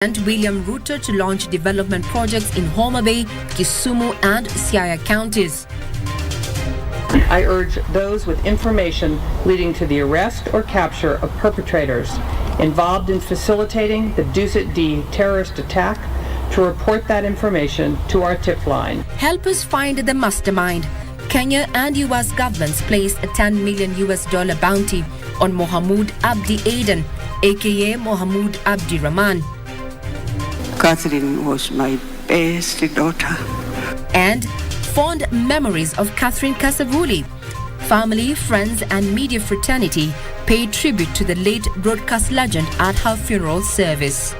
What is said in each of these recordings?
And William Ruto to launch development projects in Homa Bay, Kisumu and Siaya counties. I urge those with information leading to the arrest or capture of perpetrators involved in facilitating the Dusit D terrorist attack to report that information to our tip line. Help us find the mastermind. Kenya and US governments placed a $10 million bounty on Mohamed Abdi Aden, aka Mohamed Abdi Rahman. Catherine was my best daughter. And fond memories of Catherine Kasavuli. Family, friends and media fraternity paid tribute to the late broadcast legend at her funeral service.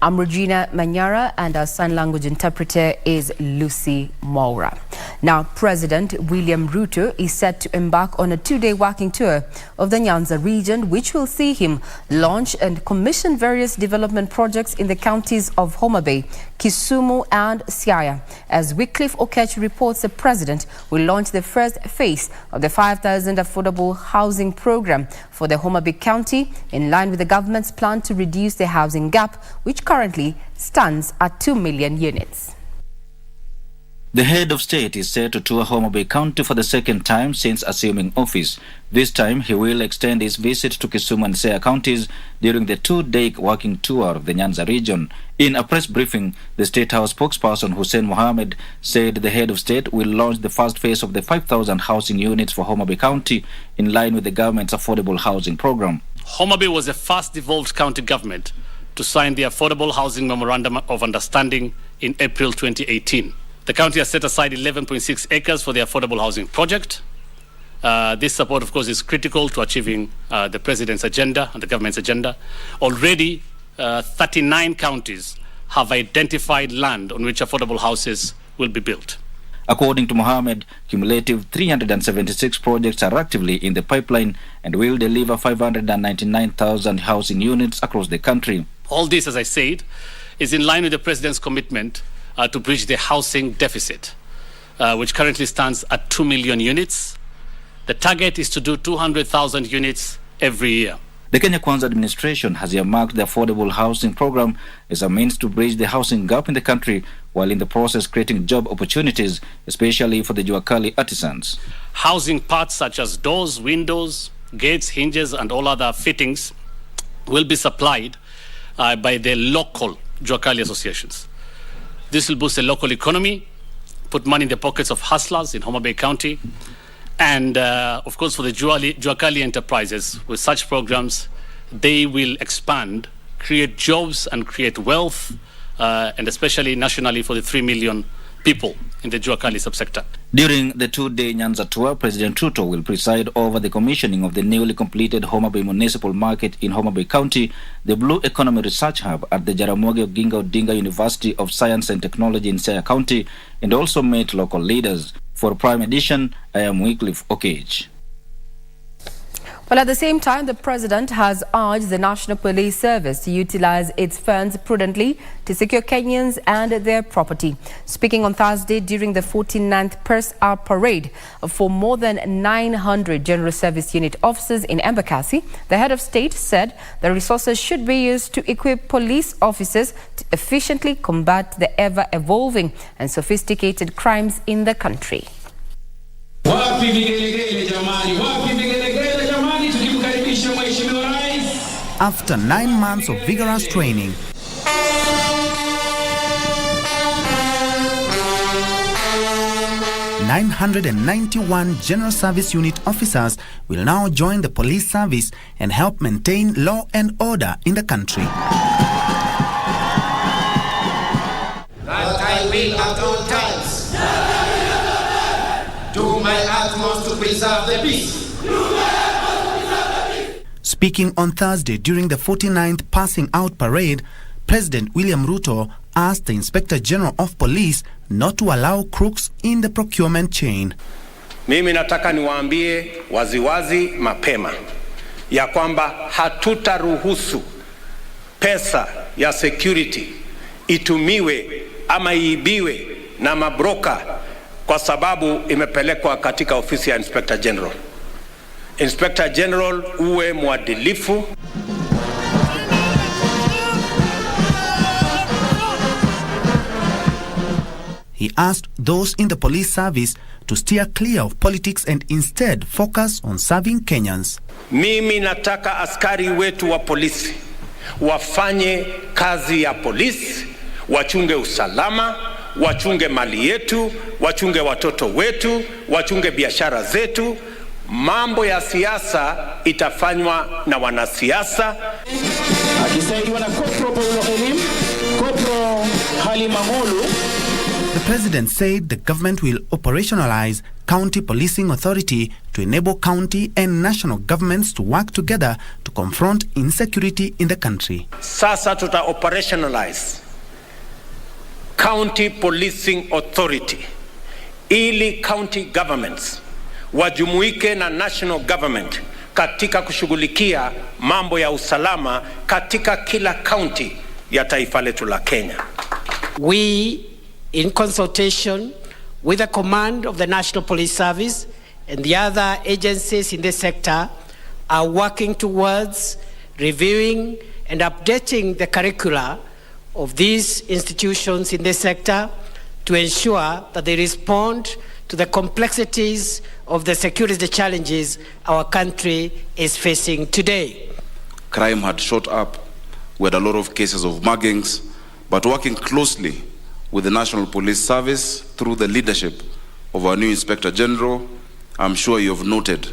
I'm Regina, Manyara, and our sign language interpreter is Lucy Maura. Now, President William Ruto is set to embark on a two-day working tour of the Nyanza region, which will see him launch and commission various development projects in the counties of Homa Bay, Kisumu and Siaya. As Wycliffe Okech reports, the president will launch the first phase of the 5,000 affordable housing program for the Homa Bay County, in line with the government's plan to reduce the housing gap, which currently stands at 2 million units. The head of state is set to tour Homa Bay County for the second time since assuming office. This time, he will extend his visit to Kisumu and Siaya counties during the two-day working tour of the Nyanza region. In a press briefing, the State House spokesperson Hussein Mohammed said the head of state will launch the first phase of the 5,000 housing units for Homa Bay County in line with the government's affordable housing program. Homa Bay was the first devolved county government to sign the Affordable Housing Memorandum of Understanding in April 2018. The county has set aside 11.6 acres for the affordable housing project. This support, of course, is critical to achieving the president's agenda and the government's agenda. Already, 39 counties have identified land on which affordable houses will be built. According to Mohammed, cumulative 376 projects are actively in the pipeline and will deliver 599,000 housing units across the country. All this, as I said, is in line with the president's commitment to bridge the housing deficit, which currently stands at 2 million units. The target is to do 200,000 units every year. The Kenya Kwanza administration has earmarked the affordable housing program as a means to bridge the housing gap in the country, while in the process creating job opportunities, especially for the Juakali artisans. Housing parts such as doors, windows, gates, hinges, and all other fittings will be supplied by the local Juakali associations. This will boost the local economy, put money in the pockets of hustlers in Homa Bay County, and of course for the Juakali enterprises. With such programs, they will expand, create jobs and create wealth, and especially nationally for the 3 million people in the Juakali subsector. During the two-day Nyanza tour, President Ruto will preside over the commissioning of the newly completed Homa Bay Municipal Market in Homa Bay County, the Blue Economy Research Hub at the Jaramogi Oginga Odinga University of Science and Technology in Siaya County, and also meet local leaders. For Prime Edition, I am Wycliffe Okech. Well, at the same time, the president has urged the National Police Service to utilize its funds prudently to secure Kenyans and their property. Speaking on Thursday during the 49th Purse Hour Parade for more than 900 General Service Unit officers in Embakasi, the head of state said the resources should be used to equip police officers to efficiently combat the ever-evolving and sophisticated crimes in the country. After 9 months of vigorous training, (991) General Service Unit officers will now join the police service and help maintain law and order in the country. That I will at all times do my utmost to preserve the peace. Speaking on Thursday during the 49th Passing Out Parade, President William Ruto asked the Inspector General of Police not to allow crooks in the procurement chain. Mimi nataka niwaambie waziwazi mapema ya kwamba hatutaruhusu pesa ya security itumiwe ama iibiwe na mabroka kwa sababu imepelekwa katika ofisi ya Inspector General. Inspector General, uwe mwadilifu. He asked those in the police service to steer clear of politics and instead focus on serving Kenyans. Mimi nataka askari wetu wa polisi wafanye kazi ya polisi, wachunge usalama, wachunge mali yetu, wachunge watoto wetu, wachunge biashara zetu. Mambo ya siasa itafanywa na wanasiasa. Akisaidiwa na Kopro Halimangolu. The president said the government will operationalize county policing authority to enable county and national governments to work together to confront insecurity in the country. Sasa tuta operationalize county policing authority ili county governments wajumuike na national government katika kushughulikia mambo ya usalama katika kila county ya taifa letu la Kenya. We, in consultation with the command of the National Police Service and the other agencies in this sector, are working towards reviewing and updating the curricula of these institutions in this sector to ensure that they respond to the complexities of the security challenges our country is facing today. Crime had shot up. We had a lot of cases of muggings, but working closely with the National Police Service through the leadership of our new Inspector General, I'm sure you have noted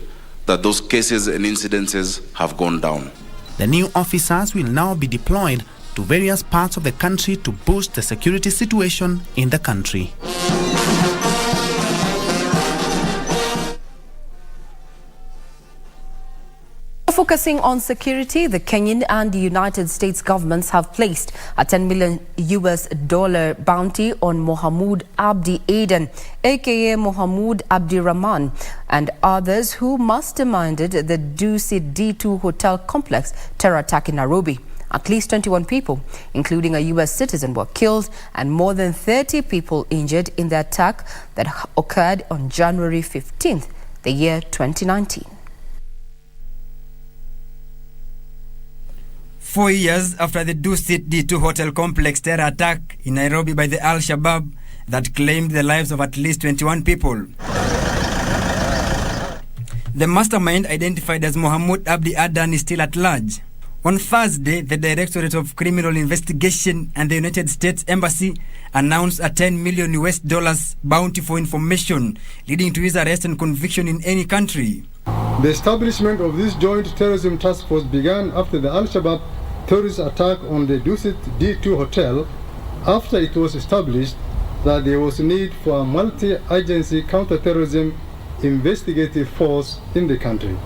that those cases and incidences have gone down. The new officers will now be deployed to various parts of the country to boost the security situation in the country. Focusing on security, the Kenyan and the United States governments have placed a $10 million bounty on Mohammed Abdi Aden, aka Mohammed Abdi Rahman, and others who masterminded the Dusit D2 hotel complex terror attack in Nairobi. At least 21 people, including a U.S. citizen, were killed and more than 30 people injured in the attack that occurred on January 15th, the year 2019. 4 years after the Dusit D2 hotel complex terror attack in Nairobi by the Al-Shabaab that claimed the lives of at least 21 people. The mastermind, identified as Mohammed Abdi Adan, is still at large. On Thursday, the Directorate of Criminal Investigation and the United States Embassy announced a $10 million bounty for information leading to his arrest and conviction in any country. The establishment of this joint terrorism task force began after the Al-Shabaab terrorist attack on the Dusit D2 hotel, after it was established that there was a need for a multi-agency counter-terrorism investigative force in the country.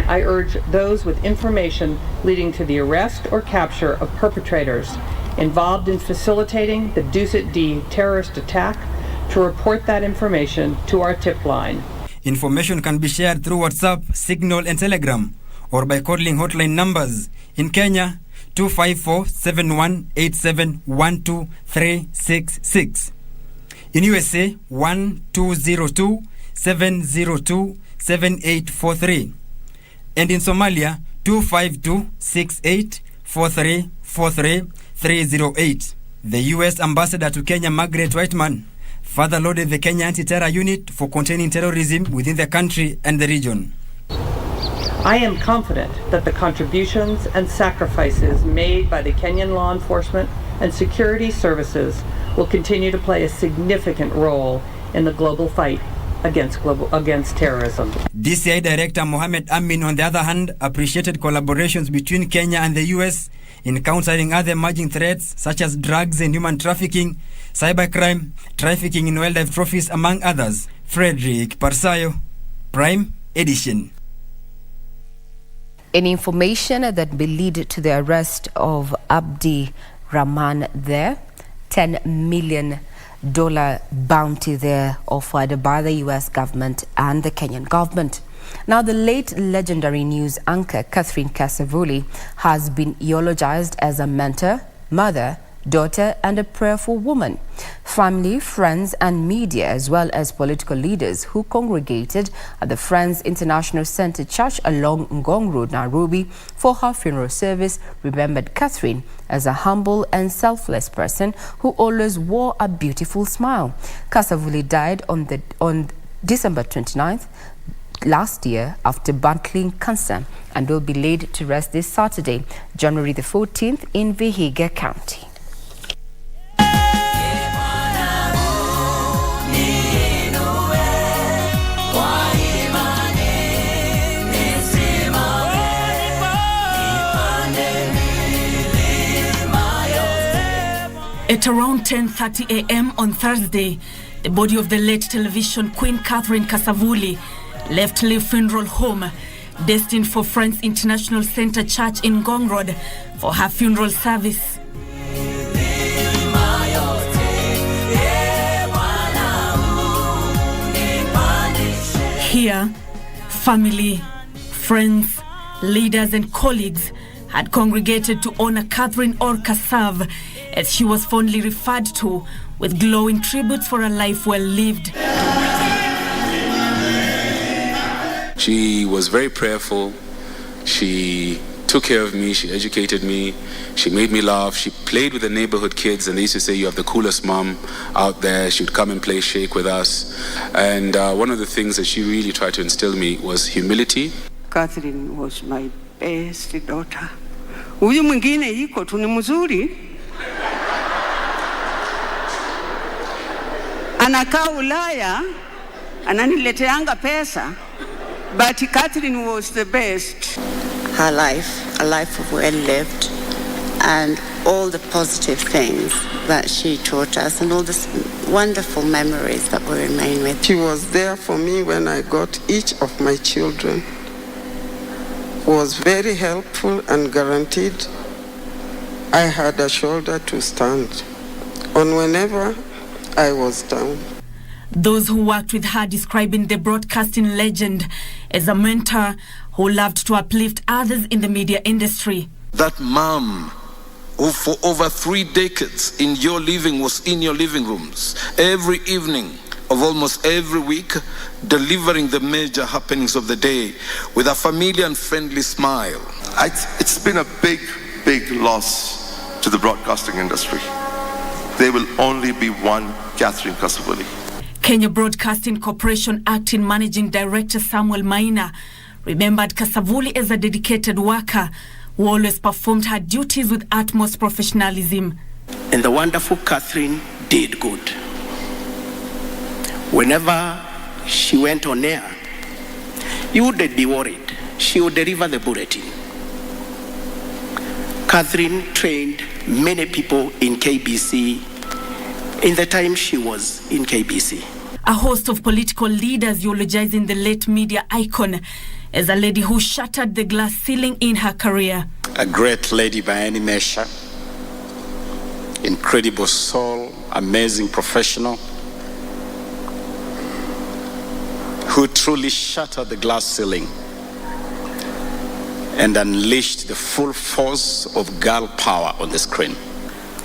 I urge those with information leading to the arrest or capture of perpetrators involved in facilitating the Dusit D terrorist attack to report that information to our tip line. Information can be shared through WhatsApp, Signal and Telegram, or by calling hotline numbers. In Kenya, 254-7187-12366. In USA, 1202-702-7843. And in Somalia, 252-6843-43-308. The U.S. Ambassador to Kenya, Margaret Whiteman, further lauded the Kenya Anti-Terror Unit for containing terrorism within the country and the region. I am confident that the contributions and sacrifices made by the Kenyan law enforcement and security services will continue to play a significant role in the global fight against terrorism. DCI Director Mohamed Amin, on the other hand, appreciated collaborations between Kenya and the U.S. in countering other emerging threats such as drugs and human trafficking, cybercrime, trafficking in wildlife trophies, among others. Frederick Parsayo, Prime Edition. In information that may lead to the arrest of Abdi Rahman there, $10 million bounty there offered by the U.S. government and the Kenyan government. Now, the late legendary news anchor Catherine Kasavuli has been eulogized as a mentor, mother, daughter, and a prayerful woman. Family, friends, and media, as well as political leaders who congregated at the Friends International Center Church along Ngong Road, Nairobi, for her funeral service, remembered Catherine as a humble and selfless person who always wore a beautiful smile. Kasavuli died on December 29th last year after battling cancer and will be laid to rest this Saturday, January the 14th, in Vihiga County. At around 10:30 a.m. on Thursday, the body of the late television Queen Catherine Kasavuli left Lee Funeral Home, destined for Friends International Center Church in Ngong Road, for her funeral service. Here, family, friends, leaders and colleagues had congregated to honor Catherine or Kasav, as she was fondly referred to, with glowing tributes for a life well lived. She was very prayerful. She took care of me. She educated me. She made me laugh. She played with the neighborhood kids, and they used to say, "You have the coolest mom out there." She'd come and play shake with us. And one of the things that she really tried to instill in me was humility. Catherine was my best daughter. Huyu mwingine yiko tu ni mzuri. Anakaa Ulaya, ananileteanga pesa. But Catherine was the best. Her life, a life of well lived, and all the positive things that she taught us, and all the wonderful memories that we remain with. She was there for me when I got each of my children. Was very helpful and guaranteed I had a shoulder to stand on whenever I was down. Those who worked with her describing the broadcasting legend as a mentor who loved to uplift others in the media industry. That mom who for over 3 decades in your was in your living rooms every evening of almost every week, delivering the major happenings of the day with a familiar and friendly smile. It's been a big loss to the broadcasting industry. There will only be one Catherine Kasavuli. Kenya Broadcasting Corporation Acting Managing Director Samuel Maina remembered Kasavuli as a dedicated worker who always performed her duties with utmost professionalism. And the wonderful Catherine did good. Whenever she went on air, you wouldn't be worried. She would deliver the bulletin. Catherine trained many people in KBC in the time she was in KBC. A host of political leaders eulogizing the late media icon as a lady who shattered the glass ceiling in her career. A great lady by any measure, incredible soul, amazing professional, who truly shattered the glass ceiling and unleashed the full force of girl power on the screen.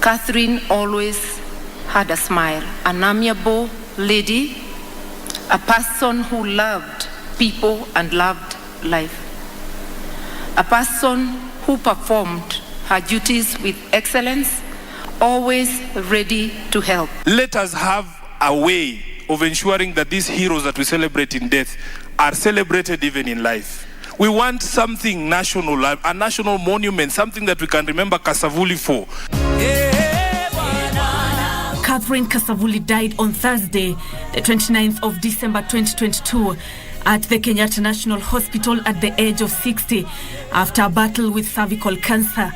Catherine always had a smile, an amiable lady, a person who loved people and loved life, a person who performed her duties with excellence, always ready to help. Let us have a way of ensuring that these heroes that we celebrate in death are celebrated even in life. We want something national, a national monument, something that we can remember Kasavuli for. Catherine Kasavuli died on Thursday, the 29th of December 2022, at the Kenyatta National Hospital at the age of 60 after a battle with cervical cancer.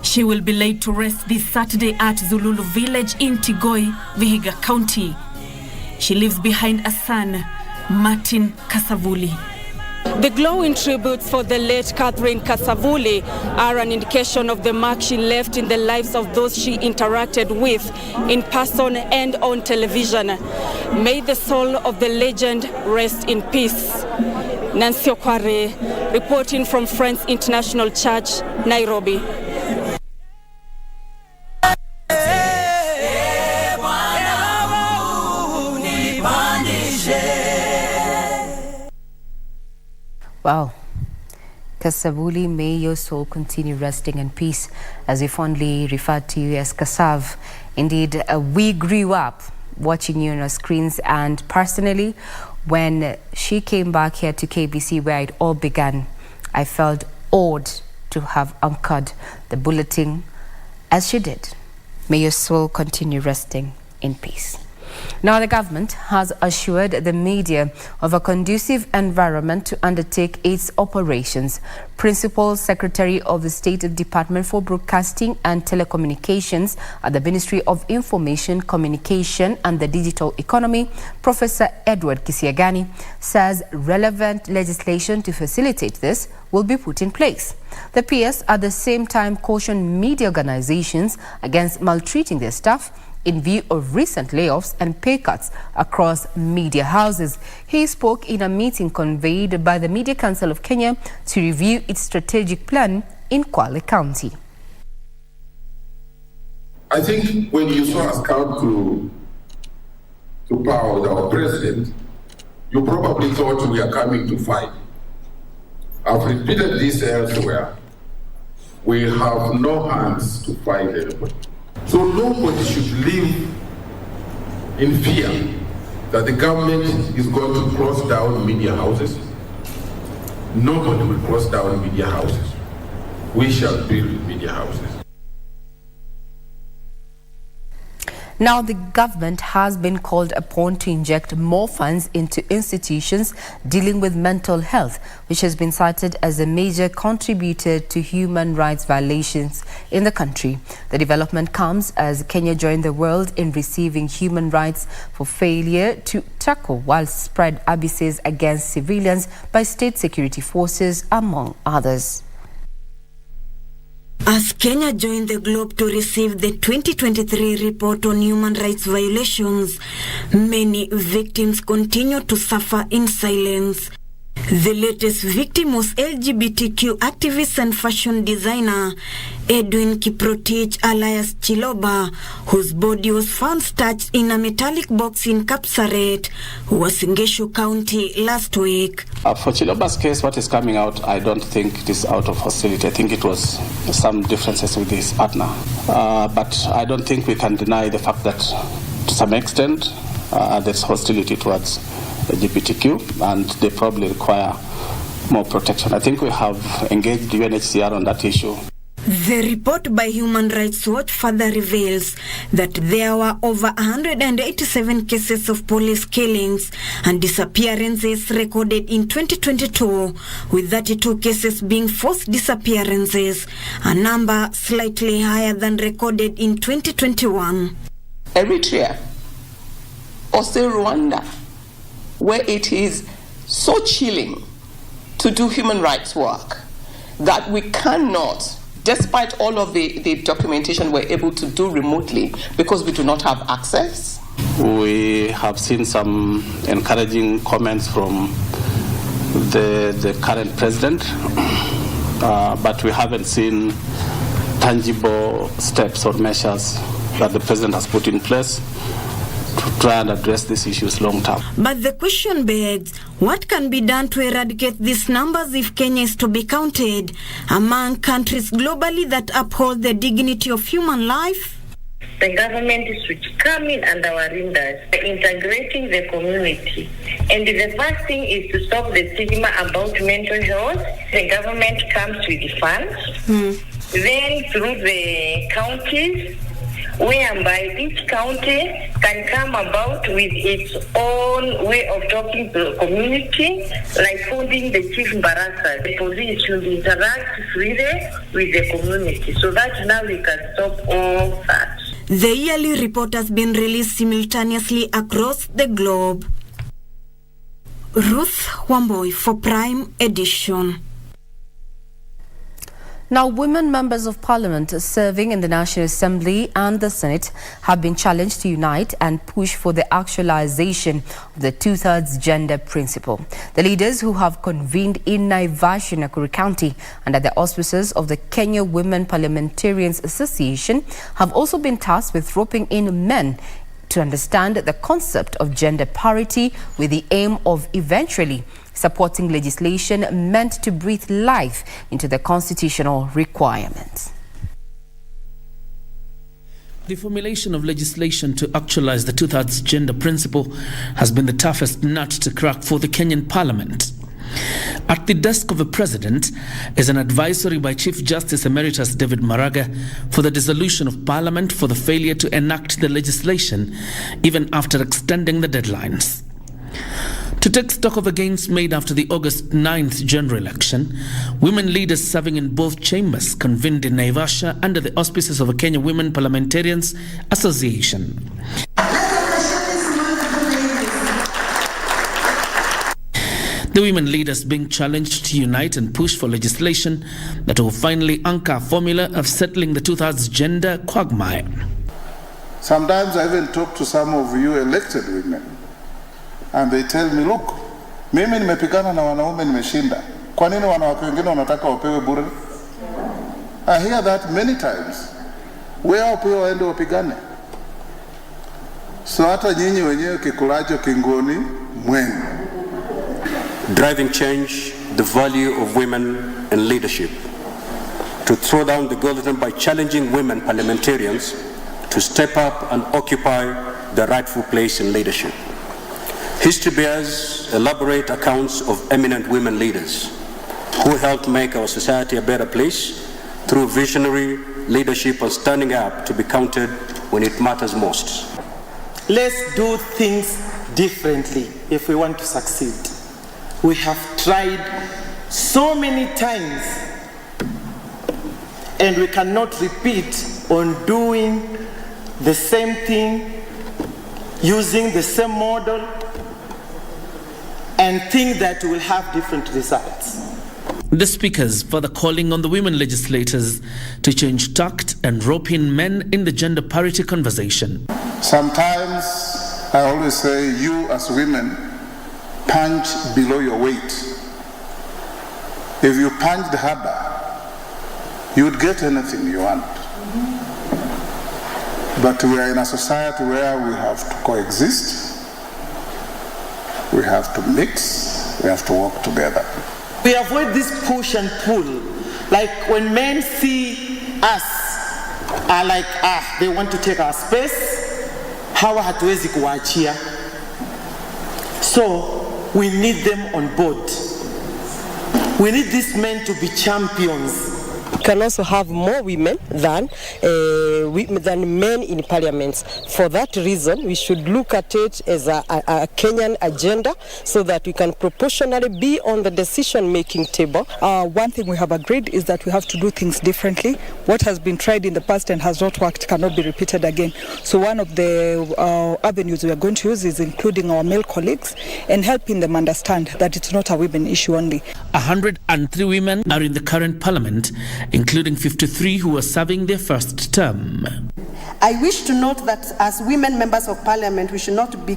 She will be laid to rest this Saturday at Zululu Village in Tigoi, Vihiga County. She leaves behind a son, Martin Kasavuli. The glowing tributes for the late Catherine Kasavuli are an indication of the mark she left in the lives of those she interacted with in person and on television. May the soul of the legend rest in peace. Nancy Okware, Reporting from Friends International Church, Nairobi. Wow. Kasavuli, may your soul continue resting in peace, as we fondly refer to you as Kasav. Indeed, we grew up watching you on our screens, and personally, when she came back here to KBC where it all began, I felt awed to have anchored the bulletin as she did. May your soul continue resting in peace. Now, the government has assured the media of a conducive environment to undertake its operations. Principal Secretary of the State Department for Broadcasting and Telecommunications at the Ministry of Information, Communication and the Digital Economy, Professor Edward Kisiagani, says relevant legislation to facilitate this will be put in place. The PS at the same time cautioned media organizations against maltreating their staff in view of recent layoffs and pay cuts across media houses. He spoke in a meeting convened by the Media Council of Kenya to review its strategic plan in Kwale County. I think when you saw us come to power with our president, you probably thought we are coming to fight. I've repeated this elsewhere. We have no hands to fight anybody. So nobody should live in fear that the government is going to close down media houses. Nobody will close down media houses. We shall build media houses. Now, the government has been called upon to inject more funds into institutions dealing with mental health, which has been cited as a major contributor to human rights violations in the country. The development comes as Kenya joined the world in receiving human rights for failure to tackle widespread abuses against civilians by state security forces, among others. As Kenya joined the globe to receive the 2023 report on human rights violations, many victims continue to suffer in silence. The latest victim was LGBTQ activist and fashion designer Edwin Kiprotich alias Chiloba, whose body was found stashed in a metallic box in Kapsaret, Uasin Gishu County last week. For Chiloba's case, what is coming out, I don't think it is out of hostility. I think it was some differences with his partner. But I don't think we can deny the fact that to some extent there's hostility towards LGBTQ, and they probably require more protection. I think we have engaged UNHCR on that issue. The report by Human Rights Watch further reveals that there were over 187 cases of police killings and disappearances recorded in 2022, with 32 cases being forced disappearances, a number slightly higher than recorded in 2021. Eritrea, also Rwanda, where it is so chilling to do human rights work that we cannot, despite all of the documentation we're able to do remotely because we do not have access. We have seen some encouraging comments from the current president, but we haven't seen tangible steps or measures that the president has put in place to try and address these issues long term. But the question begs, what can be done to eradicate these numbers if Kenya is to be counted among countries globally that uphold the dignity of human life? The government should come in under our windows, integrating the community. And the first thing is to stop the stigma about mental health. The government comes with funds, then through the counties, whereby each county can come about with its own way of talking to the community, like holding the chief barasa. The police should interact freely with the community so that now we can stop all that. The yearly report has been released simultaneously across the globe. Ruth Wamboi for Prime Edition. Now, women members of parliament serving in the National Assembly and the Senate have been challenged to unite and push for the actualization of the two-thirds gender principle. The leaders, who have convened in Naivasha, Nakuru County under the auspices of the Kenya Women Parliamentarians Association, have also been tasked with roping in men to understand the concept of gender parity, with the aim of eventually supporting legislation meant to breathe life into the constitutional requirements. The formulation of legislation to actualize the two-thirds gender principle has been the toughest nut to crack for the Kenyan Parliament. At the desk of the President is an advisory by Chief Justice Emeritus David Maraga for the dissolution of Parliament for the failure to enact the legislation, even after extending the deadlines. To take stock of the gains made after the August 9th general election, women leaders serving in both chambers convened in Naivasha under the auspices of the Kenya Women Parliamentarians Association. The women leaders being challenged to unite and push for legislation that will finally anchor a formula of settling the two-thirds gender quagmire. Sometimes I even talk to some of you elected women, and they tell me, look, mimi nimepigana na wanaume nimeshinda. Kwa nini wanawake wengine wanataka wapewe bure? I hear that many times. Where pia waende wapigane. So hata nyinyi wenyewe kikulacho kingoni mwenu. Driving change, the value of women in leadership. To throw down the gauntlet by challenging women parliamentarians to step up and occupy their rightful place in leadership. History bears elaborate accounts of eminent women leaders who helped make our society a better place through visionary leadership and standing up to be counted when it matters most. Let's do things differently if we want to succeed. We have tried so many times, and we cannot repeat on doing the same thing, using the same model, and think that we will have different results. The speakers further calling on the women legislators to change tact and rope in men in the gender parity conversation. Sometimes I always say, you as women punch below your weight. If you punched harder, you would get anything you want. But we are in a society where we have to coexist. We have to mix, we have to work together. We avoid this push and pull. Like when men see us, are like, they want to take our space. Hawa hatuwezi kuwaachia. So we need them on board. We need these men to be champions. We can also have more women than men in parliaments. For that reason, we should look at it as a Kenyan agenda so that we can proportionally be on the decision-making table. One thing we have agreed is that we have to do things differently. What has been tried in the past and has not worked cannot be repeated again. So one of the avenues we are going to use is including our male colleagues and helping them understand that it's not a women issue only. 103 women are in the current parliament, including 53 who are serving their first term. I wish to note that as women members of parliament, we should be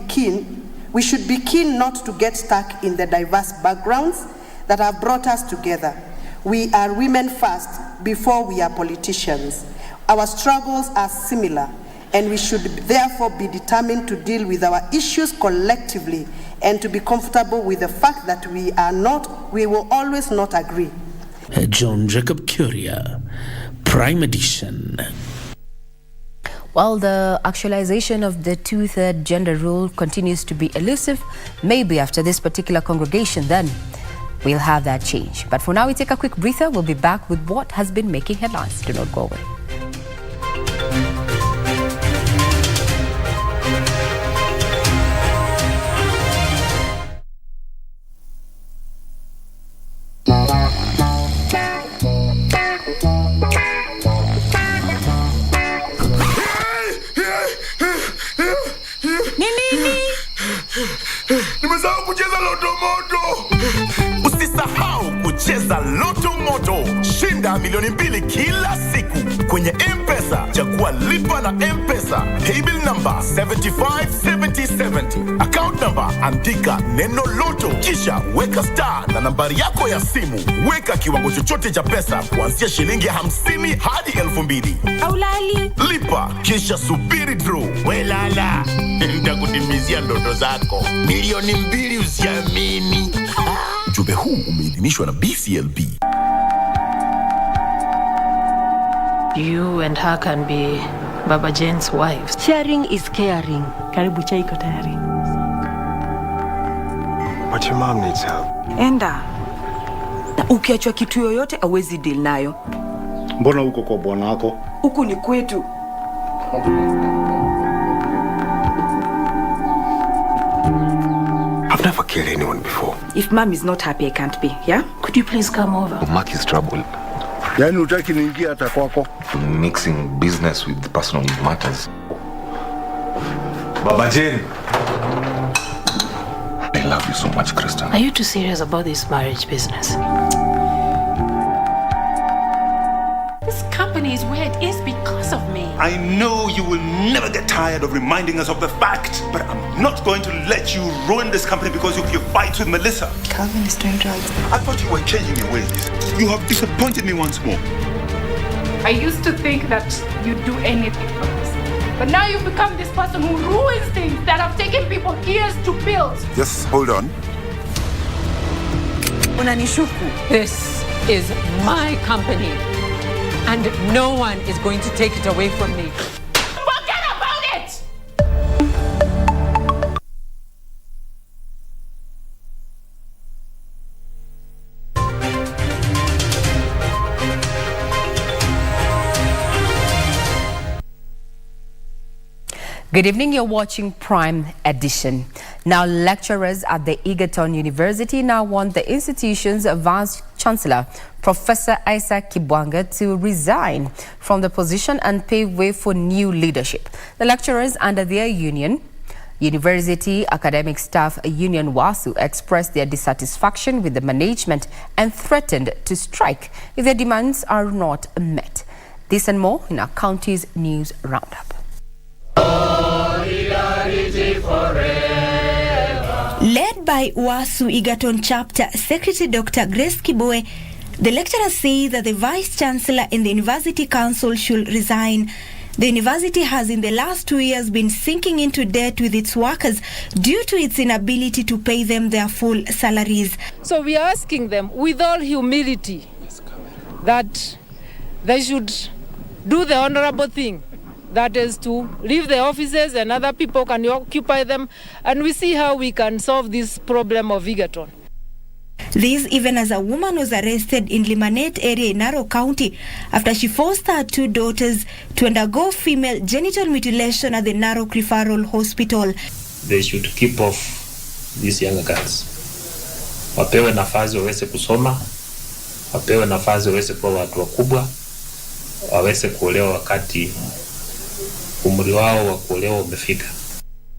keen not to get stuck in the diverse backgrounds that have brought us together. We are women first before we are politicians. Our struggles are similar, and we should therefore be determined to deal with our issues collectively and to be comfortable with the fact that we will always not agree. John Jacob Curia, Prime Edition. While the actualization of the two-third gender rule continues to be elusive, maybe after this particular congregation then we'll have that change. But for now, we take a quick breather. We'll be back with what has been making headlines. Do not go away. Nimesahau kucheza loto moto. Usisahau kucheza Loto Moto. Shinda milioni 2 kila siku kwenye M-Pesa. Chagua lipa na M-Pesa. Paybill number 757070. Account number andika neno Loto. Kisha weka star na nambari yako ya simu. Weka kiwango chochote cha pesa kuanzia shilingi 50 hadi 2,000. Aulali. Lipa kisha subiri draw. Welala. Nitakutimizia ndoto zako. Milioni 2 usiamini. Ujumbe huu umeidhinishwa na BCLB. You and her can be Baba Jane's wives. Sharing is caring. Karibu chai iko tayari. But your mom needs help. Enda. Na ukiachwa kitu yoyote awezi deal nayo. Mbona uko kwa bwana wako? Huku ni kwetu. I've never killed anyone before. If mom is not happy, I can't be, yeah? Could you please come over? Mark is trouble. Yani utaki niingie hata kwako. Mixing business with personal matters. Baba Jane. I love you so much, Krista. Are you too serious about this marriage business? This company is where it is because of me. I know you will never get tired of reminding us of the fact, but I'm not going to let you ruin this company because of your fights with Melissa. Calvin is doing drugs. I thought you were changing your ways. You have disappointed me once more. I used to think that you'd do anything for us. But now you've become this person who ruins things that have taken people years to build. Just hold on. Unanishuku. This is my company, and no one is going to take it away from me. Forget about it! Good evening, you're watching Prime Edition. Now, lecturers at the Irrigation University now want the institution's Vice Chancellor, Professor Isaac Kibwanga, to resign from the position and pave way for new leadership. The lecturers under their union, University Academic Staff Union WASU, expressed their dissatisfaction with the management and threatened to strike if their demands are not met. This and more in our county's news roundup. Led by WASU Irrigation Chapter Secretary Dr. Grace Kiboe, the lecturers say that the Vice Chancellor and the University Council should resign. The university has in the last 2 years been sinking into debt with its workers due to its inability to pay them their full salaries. So we are asking them with all humility that they should do the honorable thing. That is to leave the offices and other people can occupy them, and we see how we can solve this problem of Irrigation. This even as a woman was arrested in Limanet area in Narok County after she forced her 2 daughters to undergo female genital mutilation at the Narok Referral Hospital. They should keep off these younger girls. Wapewe nafasi waweze kusoma, wapewe nafasi waweze kuwa watu wakubwa, waweze kuolewa wakati umri wao wa kuolewa umefika.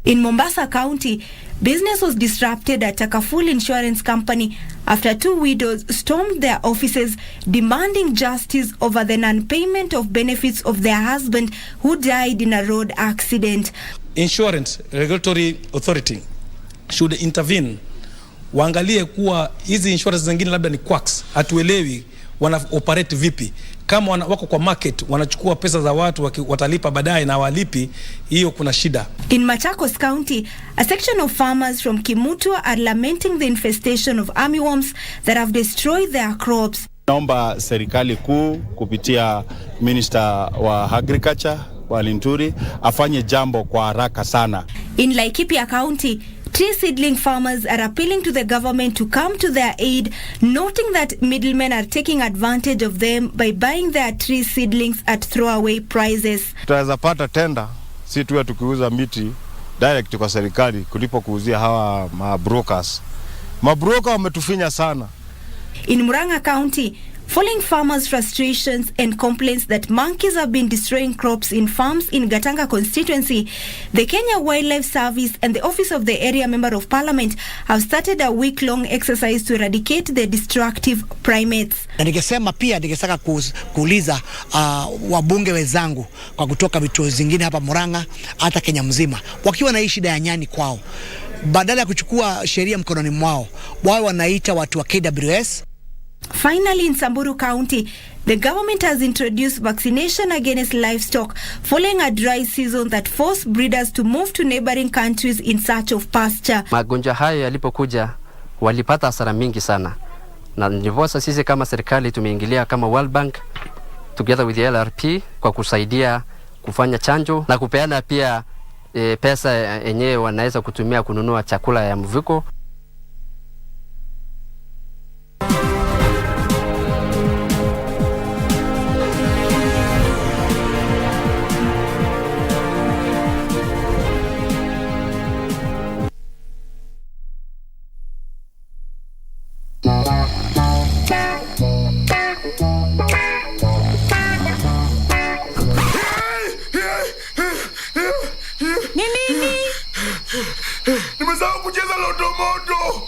In Mombasa County, business was disrupted at Kasavuli Insurance Company after 2 widows stormed their offices demanding justice over the non-payment of benefits of their husband who died in a road accident. Insurance Regulatory Authority should intervene. Waangalie kuwa hizi insurance zingine labda ni quacks, hatuelewi wana operate vipi. Kama wako kwa market wanachukua pesa za watu watalipa baadaye na walipi, hiyo kuna shida. In Machakos County, a section of farmers from Kimutua are lamenting the infestation of armyworms that have destroyed their crops. Naomba serikali kuu kupitia Minister wa Agriculture wa Linturi afanye jambo kwa haraka sana. In Laikipia County, tree seedling farmers are appealing to the government to come to their aid, noting that middlemen are taking advantage of them by buying their tree seedlings at throwaway prices. Tutaweza pata tenda, si tuwe tukiuza miti direct kwa serikali kulipo kuuzia hawa mabrokers. Mabroker wametufinya sana. In Murang'a County, Following farmers' frustrations and complaints that monkeys have been destroying crops in farms in Gatanga constituency, the Kenya Wildlife Service and the Office of the Area Member of Parliament have started a week-long exercise to eradicate the destructive primates. Na ningesema pia ningetaka kuuliza wabunge wenzangu kwa kutoka vituo zingine hapa Murang'a hata Kenya mzima, wakiwa na hii shida ya nyani kwao, badala ya kuchukua sheria mkononi mwao, wao wanaita watu wa KWS. Finally, in Samburu County, the government has introduced vaccination against livestock following a dry season that forced breeders to move to neighboring countries in search of pasture. Magonjwa hayo yalipokuja walipata hasara mingi sana. Na ndiposa sisi kama serikali tumeingilia kama World Bank together with the LRP kwa kusaidia kufanya chanjo na kupeana pia pesa yenyewe wanaweza kutumia kununua chakula ya mvuko. Nimesahau kucheza Loto Moto.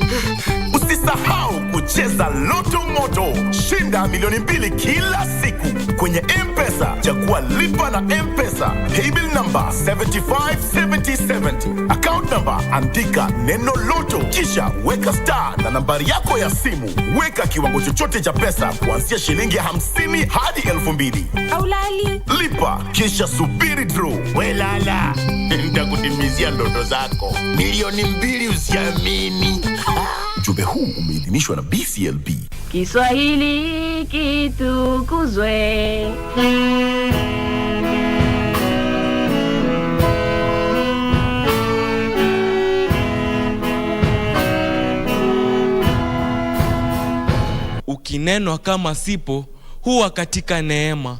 Usisahau kucheza Loto Moto. Shinda milioni 2 kila siku kwenye M-Pesa. Chagua lipa na M-Pesa. Paybill number 757070. Account number andika neno Loto. Kisha weka star na nambari yako ya simu. Weka kiwango chochote cha pesa kuanzia shilingi 50 hadi 2000. Aulali. Lipa kisha subiri draw. Welala. Nitakutimizia ndoto zako. Milioni 2 usiamini. Ujumbe huu umeidhinishwa na BCLB. Kiswahili kitukuzwe. Ukinenwa kama sipo huwa katika neema.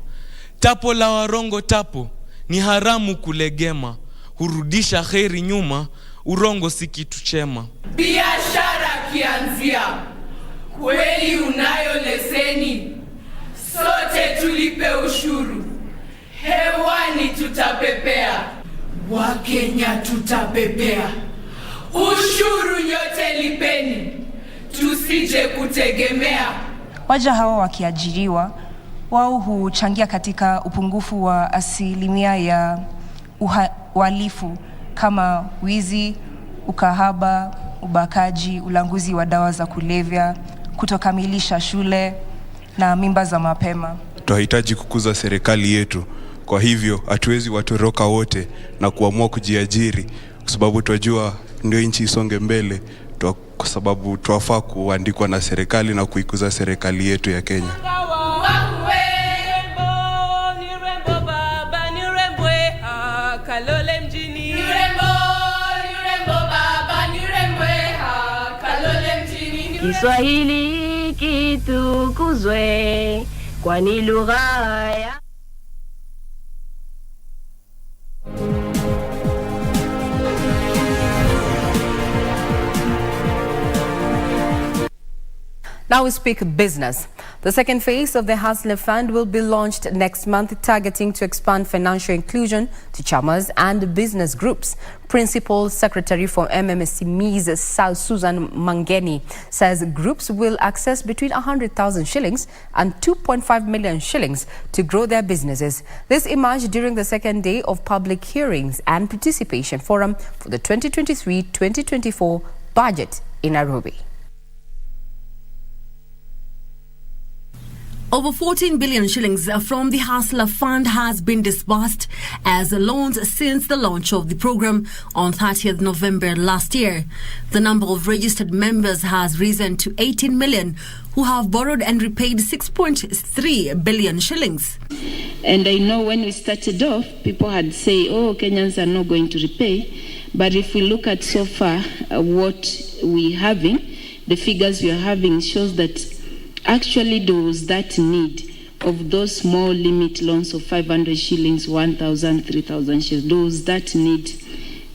Tapo la warongo tapo ni haramu kulegema. Hurudisha kheri nyuma, urongo si kitu chema. Biashara kianzia, kweli unayo leseni, sote tulipe ushuru, hewani tutapepea, Wakenya tutapepea, ushuru nyote lipeni, tusije kutegemea. Waja hawa wakiajiriwa, wao huchangia katika upungufu wa asilimia ya uhalifu kama wizi, ukahaba, ubakaji, ulanguzi wa dawa za kulevya, kutokamilisha shule na mimba za mapema. Tunahitaji kukuza serikali yetu. Kwa hivyo hatuwezi watoroka wote na kuamua kujiajiri, kwa sababu tunajua ndio nchi isonge mbele, kwa sababu tuwafaa kuandikwa na serikali na kuikuza serikali yetu ya Kenya. Kiswahili kitukuzwe, kwani lugha ya Now we speak business. The second phase of the Hustler Fund will be launched next month, targeting to expand financial inclusion to chamas and business groups. Principal Secretary for MMSMEs, Susan Mangeni, says groups will access between 100,000 shillings and 2.5 million shillings to grow their businesses. This emerged during the second day of public hearings and participation forum for the 2023-2024 budget in Nairobi. Over 14 billion shillings from the Hustler Fund has been disbursed as loans since the launch of the program on 30th November last year. The number of registered members has risen to 18 million, who have borrowed and repaid 6.3 billion shillings. And I know when we started off, people had said, oh, Kenyans are not going to repay. But if we look at so far what we're having, the figures we are having shows that actually there was that need of those small limit loans of 500 shillings, 1,000, 3,000 shillings. There was that need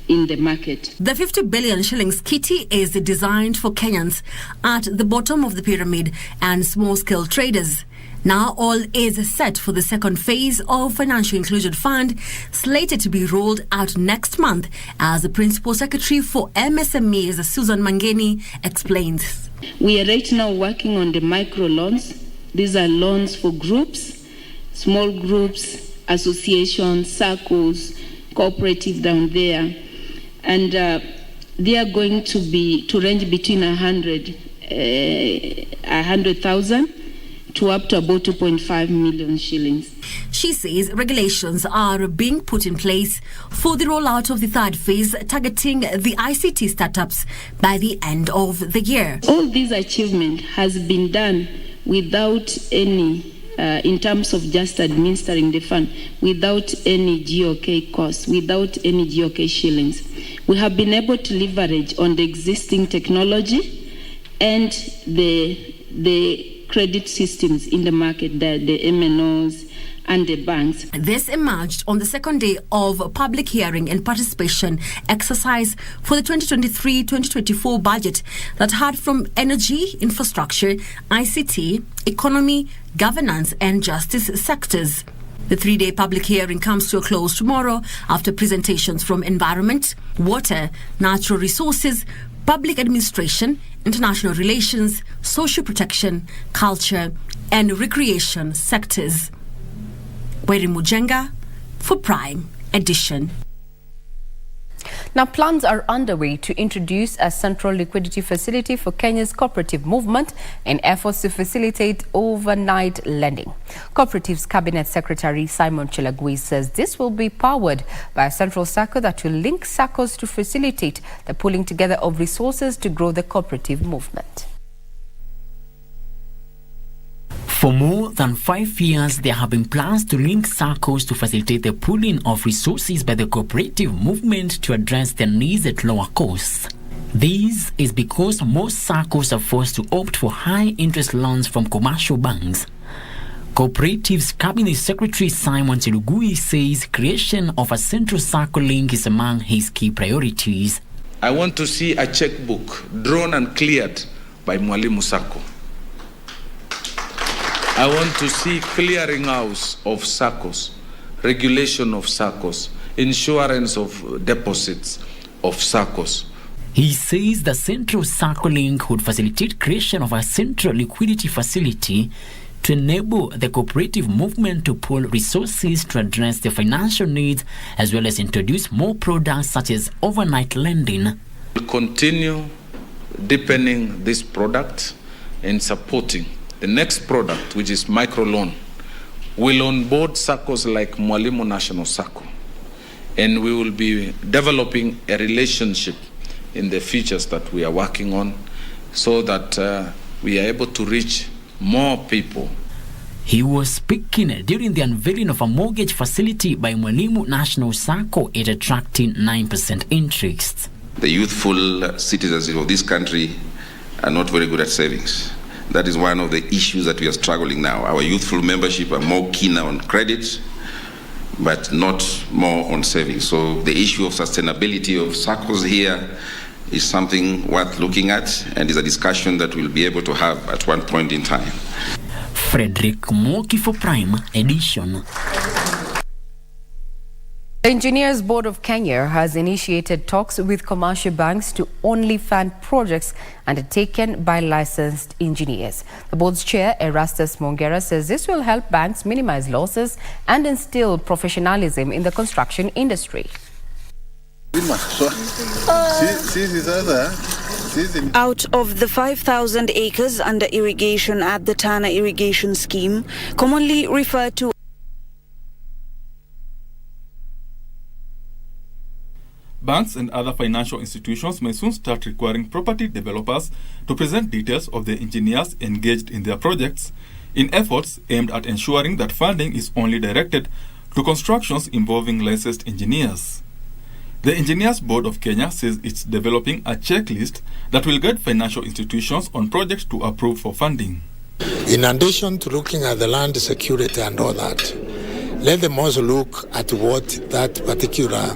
in the market. The 50 billion shillings kitty is designed for Kenyans at the bottom of the pyramid and small-scale traders. Now all is set for the second phase of Financial Inclusion Fund, slated to be rolled out next month, as the Principal Secretary for MSMEs, Susan Mangeni, explains. We are right now working on the micro loans. These are loans for groups, small groups, associations, Saccos, cooperative down there. And they are going to range between 100,000 to up to about 2.5 million shillings. She says regulations are being put in place for the rollout of the third phase, targeting the ICT startups by the end of the year. All this achievement has been done without any, in terms of just administering the fund, without any GOK costs, without any GOK shillings. We have been able to leverage on the existing technology and the credit systems in the market, the MNOs and the banks. This emerged on the second day of public hearing and participation exercise for the 2023-2024 budget that had from energy, infrastructure, ICT, economy, governance and justice sectors. The 3-day public hearing comes to a close tomorrow after presentations from environment, water, natural resources, public administration, international relations, social protection, culture, and recreation sectors. Weri Mujenga for Prime Edition. Now, plans are underway to introduce a central liquidity facility for Kenya's cooperative movement in efforts to facilitate overnight lending. Cooperatives Cabinet Secretary Simon Chelagui says this will be powered by a central Sacco that will link Saccos to facilitate the pulling together of resources to grow the cooperative movement. For more than 5 years, there have been plans to link Saccos to facilitate the pooling of resources by the cooperative movement to address their needs at lower costs. This is because most Saccos are forced to opt for high-interest loans from commercial banks. Cooperatives Cabinet Secretary Simon Chelagui says creation of a central Sacco link is among his key priorities. I want to see a checkbook drawn and cleared by Mwalimu Sacco. I want to see clearing house of Saccos, regulation of Saccos, insurance of deposits of Saccos. He says the central Sacco link would facilitate creation of a central liquidity facility to enable the cooperative movement to pool resources to address their financial needs, as well as introduce more products such as overnight lending. We'll continue deepening this product and supporting the next product, which is microloan. We'll onboard Saccos like Mwalimu National Sacco, and we will be developing a relationship in the features that we are working on so that we are able to reach more people. He was speaking during the unveiling of a mortgage facility by Mwalimu National Sacco at attracting 9% interest. The youthful citizens of this country are not very good at savings. That is one of the issues that we are struggling now. Our youthful membership are more keen on credit, but not more on savings. So the issue of sustainability of Saccos here is something worth looking at, and is a discussion that we'll be able to have at one point in time. Frederick Moki for Prime Edition. The Engineers Board of Kenya has initiated talks with commercial banks to only fund projects undertaken by licensed engineers. The board's chair, Erastus Mongera, says this will help banks minimize losses and instill professionalism in the construction industry. Out of the 5,000 acres under irrigation at the Tana Irrigation Scheme, commonly referred to banks and other financial institutions may soon start requiring property developers to present details of the engineers engaged in their projects in efforts aimed at ensuring that funding is only directed to constructions involving licensed engineers. The Engineers Board of Kenya says it's developing a checklist that will guide financial institutions on projects to approve for funding. In addition to looking at the land security and all that, let them also look at what that particular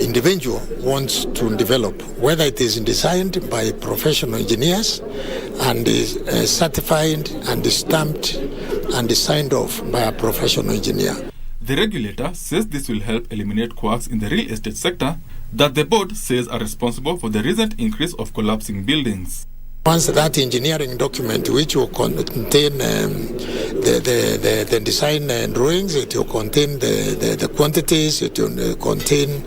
individual wants to develop, whether it is designed by professional engineers and is certified and stamped and is signed off by a professional engineer. The regulator says this will help eliminate quirks in the real estate sector that the board says are responsible for the recent increase of collapsing buildings. Once that engineering document, which will contain the design drawings, it will contain the quantities, it will contain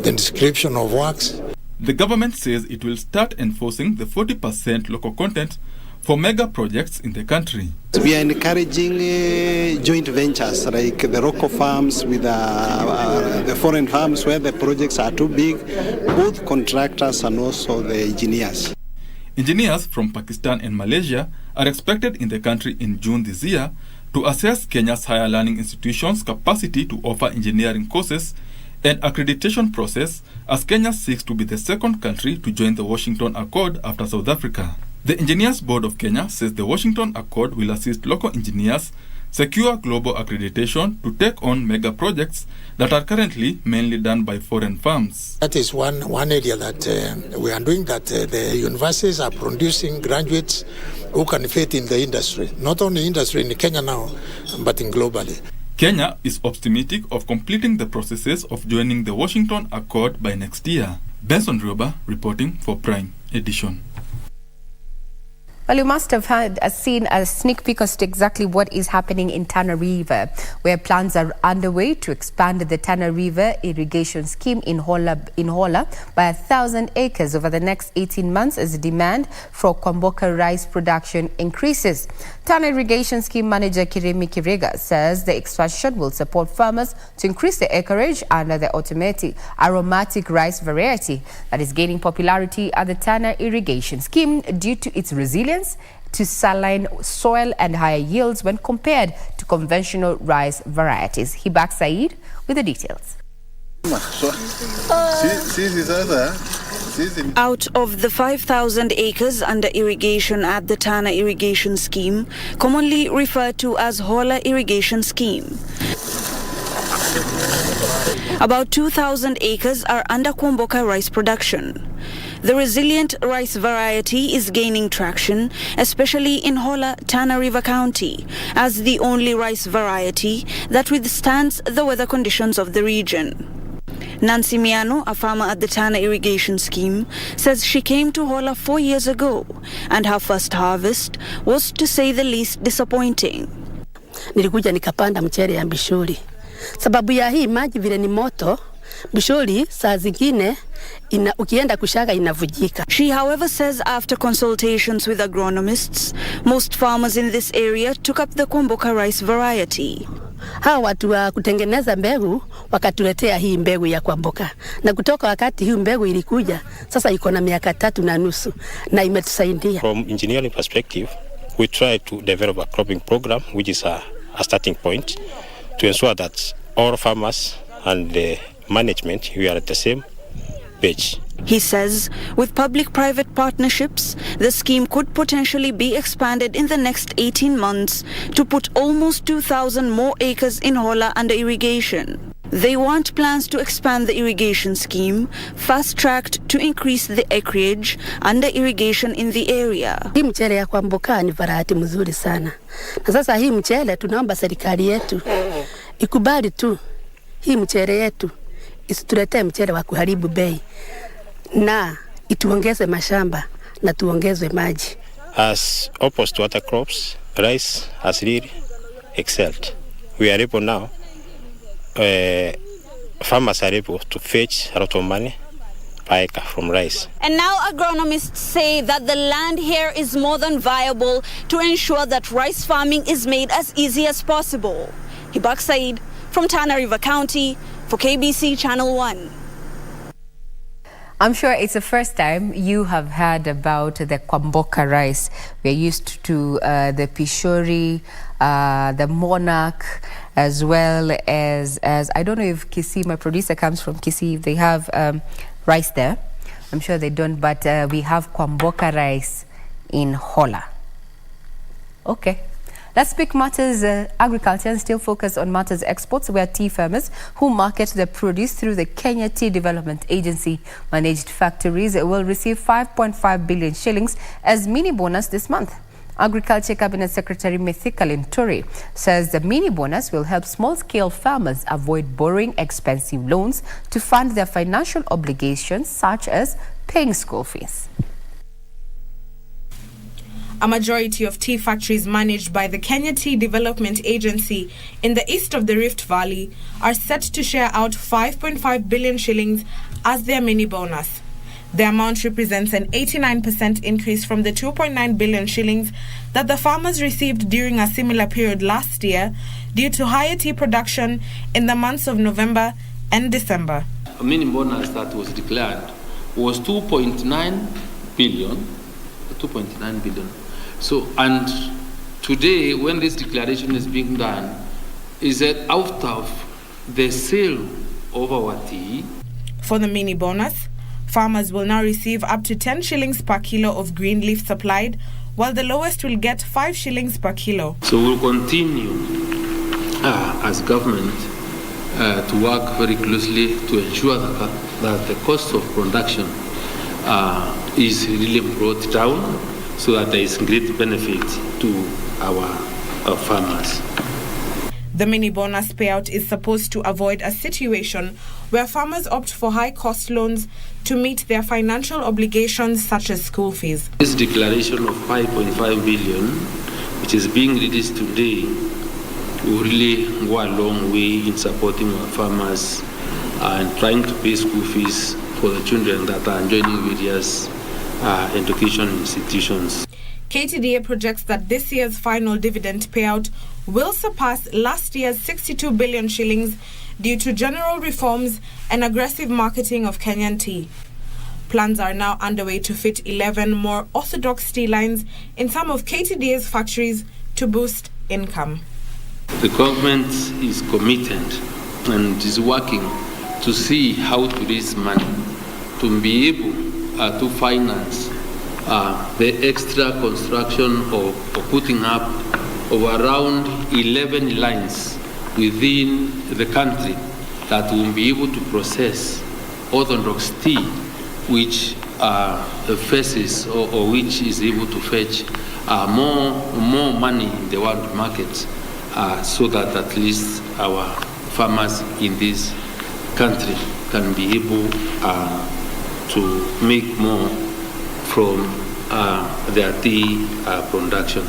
the description of works. The government says it will start enforcing the 40% local content for mega projects in the country. We are encouraging joint ventures like the local farms with the foreign farms where the projects are too big, both contractors and also the engineers. Engineers from Pakistan and Malaysia are expected in the country in June this year to assess Kenya's higher learning institutions' capacity to offer engineering courses and accreditation process as Kenya seeks to be the second country to join the Washington Accord after South Africa. The Engineers Board of Kenya says the Washington Accord will assist local engineers secure global accreditation to take on mega projects that are currently mainly done by foreign firms. That is one area that we are doing, that the universities are producing graduates who can fit in the industry, not only industry in Kenya now, but in globally. Kenya is optimistic of completing the processes of joining the Washington Accord by next year. Benson Rioba reporting for Prime Edition. Well, you must have seen a sneak peek as to exactly what is happening in Tana River, where plans are underway to expand the Tana River irrigation scheme in Hola by 1,000 acres over the next 18 months as demand for Kwamboka rice production increases. Tana Irrigation Scheme Manager Kiremi Kirega says the expansion will support farmers to increase the acreage under the aromatic rice variety that is gaining popularity at the Tana Irrigation Scheme due to its resilience to saline soil and higher yields when compared to conventional rice varieties. Hibak Said with the details. Out of the 5,000 acres under irrigation at the Tana Irrigation Scheme, commonly referred to as Hola Irrigation Scheme, about 2,000 acres are under Kwamboka rice production. The resilient rice variety is gaining traction, especially in Hola, Tana River County, as the only rice variety that withstands the weather conditions of the region. Nancy Miano, a farmer at the Tana Irrigation Scheme, says she came to Hola 4 years ago, and her first harvest was, to say the least, disappointing. Nilikuja nikapanda mchele ya mbishuli. Sababu ya hii maji vile ni moto, mbishuli saa zingine ukienda kushaga inavujika. She, however, says after consultations with agronomists, most farmers in this area took up the Kwamboka rice variety. Hawa watu wa kutengeneza mbegu wakatuletea hii mbegu ya Kwamboka. Na kutoka wakati hii mbegu ilikuja, sasa iko na miaka 3.5 na imetusaidia. From engineering perspective, we try to develop a cropping program which is a starting point to ensure that all farmers and the management, we are at the same page. He says with public-private partnerships, the scheme could potentially be expanded in the next 18 months to put almost 2,000 more acres in Hola under irrigation. They want plans to expand the irrigation scheme, fast-tracked to increase the acreage under irrigation in the area. Hii mchele ya Kwamboka ni variety mzuri sana. Na sasa hii mchele tunaomba serikali yetu ikubali tu hii mchele yetu, isituletee mchele wa kuharibu bei, na ituongeze mashamba na tuongezwe maji. As opposed to other crops, rice has really excelled. We are able now, farmers are able to fetch a lot of money per acre from rice. And now agronomists say that the land here is more than viable to ensure that rice farming is made as easy as possible. Hibak Said from Tana River County for KBC Channel 1. I'm sure it's the first time you have heard about the Kwamboka rice. We're used to the Pishori, the Monarch, as well as I don't know if Kisii, my producer comes from Kisii, if they have rice there. I'm sure they don't, but we have Kwamboka rice in Hola. Okay. Let's speak matters agriculture and still focus on matters exports, where tea farmers who market their produce through the Kenya Tea Development Agency managed factories will receive 5.5 billion shillings as mini bonus this month. Agriculture Cabinet Secretary Mithika Linturi says the mini bonus will help small-scale farmers avoid borrowing expensive loans to fund their financial obligations, such as paying school fees. A majority of tea factories managed by the Kenya Tea Development Agency in the east of the Rift Valley are set to share out 5.5 billion shillings as their mini bonus. The amount represents an 89% increase from the 2.9 billion shillings that the farmers received during a similar period last year due to higher tea production in the months of November and December. A mini bonus that was declared was 2.9 billion. So, and today, when this declaration is being done, is that out of the sale of our tea. For the mini bonus, farmers will now receive up to 10 shillings per kilo of green leaf supplied, while the lowest will get 5 shillings per kilo. So we'll continue as government to work very closely to ensure that the cost of production is really brought down, so that there is great benefit to our farmers. The mini bonus payout is supposed to avoid a situation where farmers opt for high-cost loans to meet their financial obligations, such as school fees. This declaration of 5.5 billion, which is being released today, will really go a long way in supporting our farmers and trying to pay school fees for the children that are joining various education institutions. KTDA projects that this year's final dividend payout will surpass last year's 62 billion shillings due to general reforms and aggressive marketing of Kenyan tea. Plans are now underway to fit 11 more orthodox tea lines in some of KTDA's factories to boost income. The government is committed and is working to see how to raise money to be able to finance the extra construction or putting up of around 11 lines within the country that will be able to process orthodox tea, which faces or which is able to fetch more money in the world market, so that at least our farmers in this country can be able to make more from their tea production.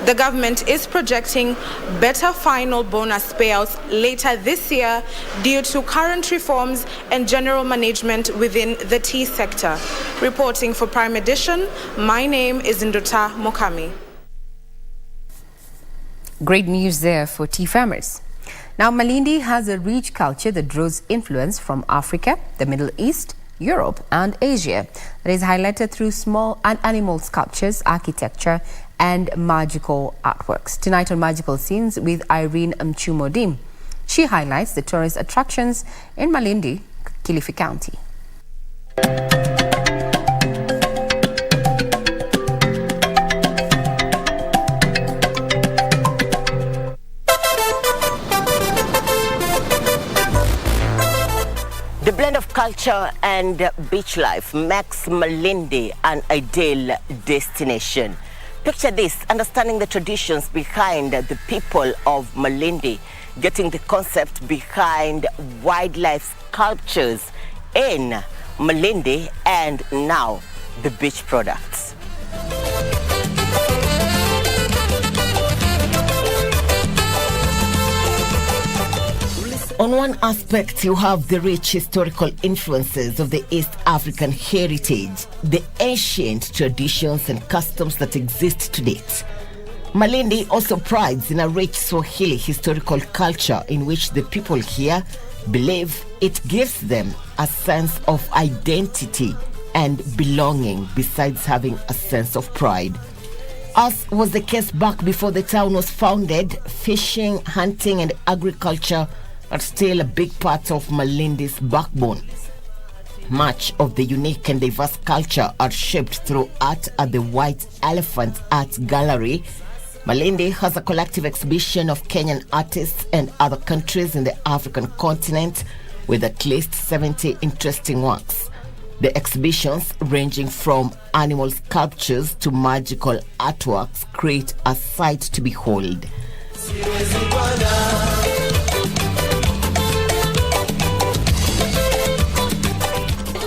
The government is projecting better final bonus payouts later this year due to current reforms and general management within the tea sector. Reporting for Prime Edition, my name is Ndota Mokami. Great news there for tea farmers. Now, Malindi has a rich culture that draws influence from Africa, the Middle East, Europe and Asia that is highlighted through small and animal sculptures, architecture and magical artworks. Tonight on Magical Scenes with Irene Mchumodim. She highlights the tourist attractions in Malindi, Kilifi County. The blend of culture and beach life makes Malindi an ideal destination. Picture this, understanding the traditions behind the people of Malindi, getting the concept behind wildlife sculptures in Malindi, and now the beach products. On one aspect, you have the rich historical influences of the East African heritage, the ancient traditions and customs that exist to date. Malindi also prides in a rich Swahili historical culture in which the people here believe it gives them a sense of identity and belonging, besides having a sense of pride. As was the case back before the town was founded, fishing, hunting and agriculture are still a big part of Malindi's backbone. Much of the unique and diverse culture are shaped through art at the White Elephant Art Gallery. Malindi has a collective exhibition of Kenyan artists and other countries in the African continent with at least 70 interesting works. The exhibitions, ranging from animal sculptures to magical artworks, create a sight to behold.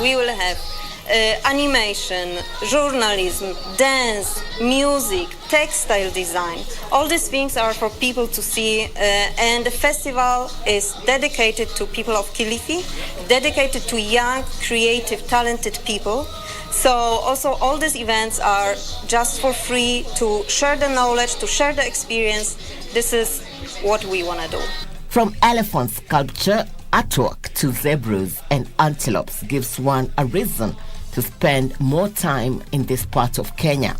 We will have animation, journalism, dance, music, textile design. All these things are for people to see, and the festival is dedicated to people of Kilifi, dedicated to young, creative, talented people. So also all these events are just for free to share the knowledge, to share the experience. This is what we want to do. From elephant sculpture, artwork to zebras and antelopes gives one a reason to spend more time in this part of Kenya.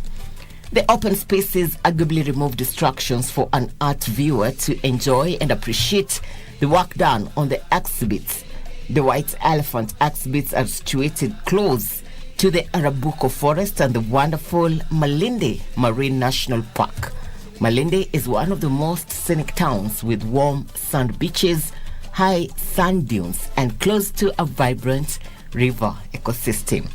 The open spaces arguably remove distractions for an art viewer to enjoy and appreciate the work done on the exhibits. The White Elephant exhibits are situated close to the Arabuko Forest and the wonderful Malindi Marine National Park. Malindi is one of the most scenic towns with warm sand beaches, high sand dunes, and close to a vibrant river ecosystem.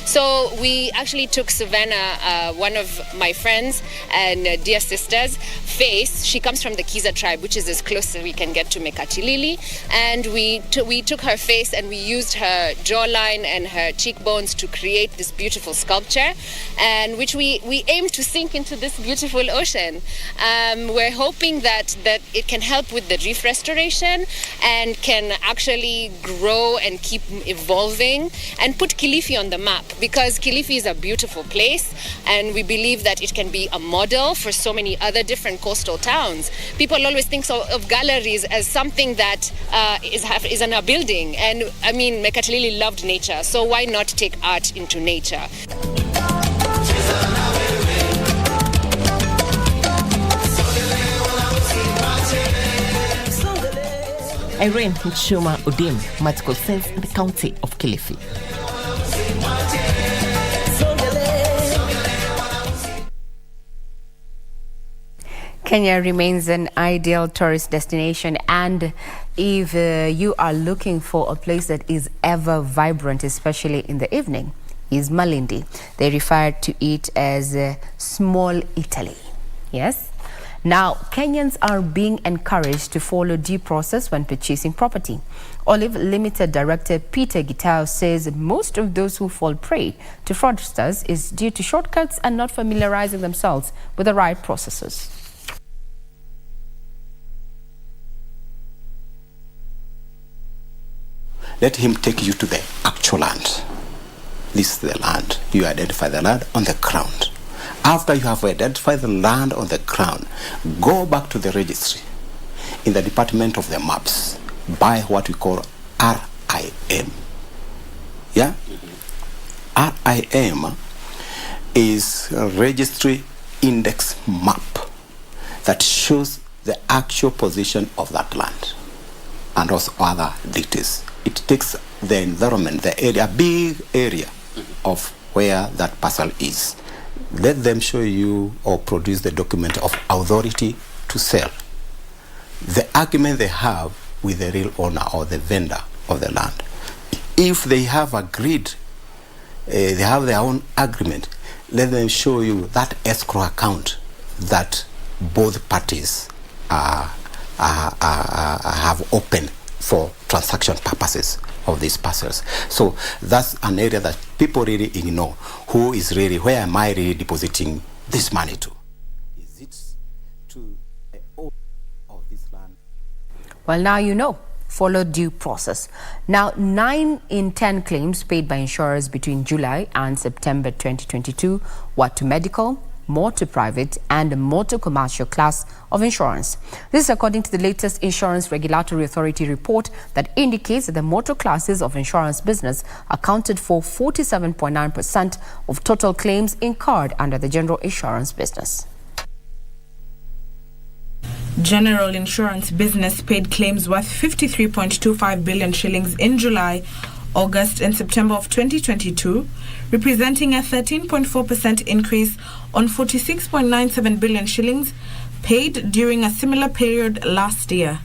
So we actually took Savannah, one of my friends and dear sisters, face. She comes from the Kiza tribe, which is as close as we can get to Mekatilili. And we took her face and we used her jawline and her cheekbones to create this beautiful sculpture, and which we aim to sink into this beautiful ocean. We're hoping that it can help with the reef restoration and can actually grow and keep evolving and put Kilifi on the map, because Kilifi is a beautiful place and we believe that it can be a model for so many other different coastal towns. People always think of galleries as something that is in a building, and I mean Mekatilili loved nature, so why not take art into nature? Irene Nchuma Udim, Medical Sense in the county of Kilifi. Kenya remains an ideal tourist destination, and if you are looking for a place that is ever vibrant, especially in the evening, is Malindi. They refer to it as small Italy. Yes? Now, Kenyans are being encouraged to follow due process when purchasing property. Olive Limited Director Peter Gitao says most of those who fall prey to fraudsters is due to shortcuts and not familiarizing themselves with the right processes. Let him take you to the actual land. This is the land. You identify the land on the ground. After you have identified the land on the ground, go back to the registry in the department of the maps. Buy what we call RIM. Yeah? RIM is a registry index map that shows the actual position of that land and also other details. It takes the environment, the area, big area of where that parcel is. Let them show you or produce the document of authority to sell. The argument they have with the real owner or the vendor of the land. If they have agreed, they have their own agreement, let them show you that escrow account that both parties have opened for transaction purposes of these parcels. So that's an area that people really ignore. Who is really, where am I really depositing this money to? Is it to the owner of this land? Well, now you know. Follow due process. Now, 9 in 10 claims paid by insurers between July and September 2022 were to medical, motor private and motor commercial class of insurance. This is according to the latest Insurance Regulatory Authority report that indicates that the motor classes of insurance business accounted for 47.9% of total claims incurred under the general insurance business. General insurance business paid claims worth 53.25 billion shillings in July, August and September of 2022, representing a 13.4% increase on 46.97 billion shillings paid during a similar period last year.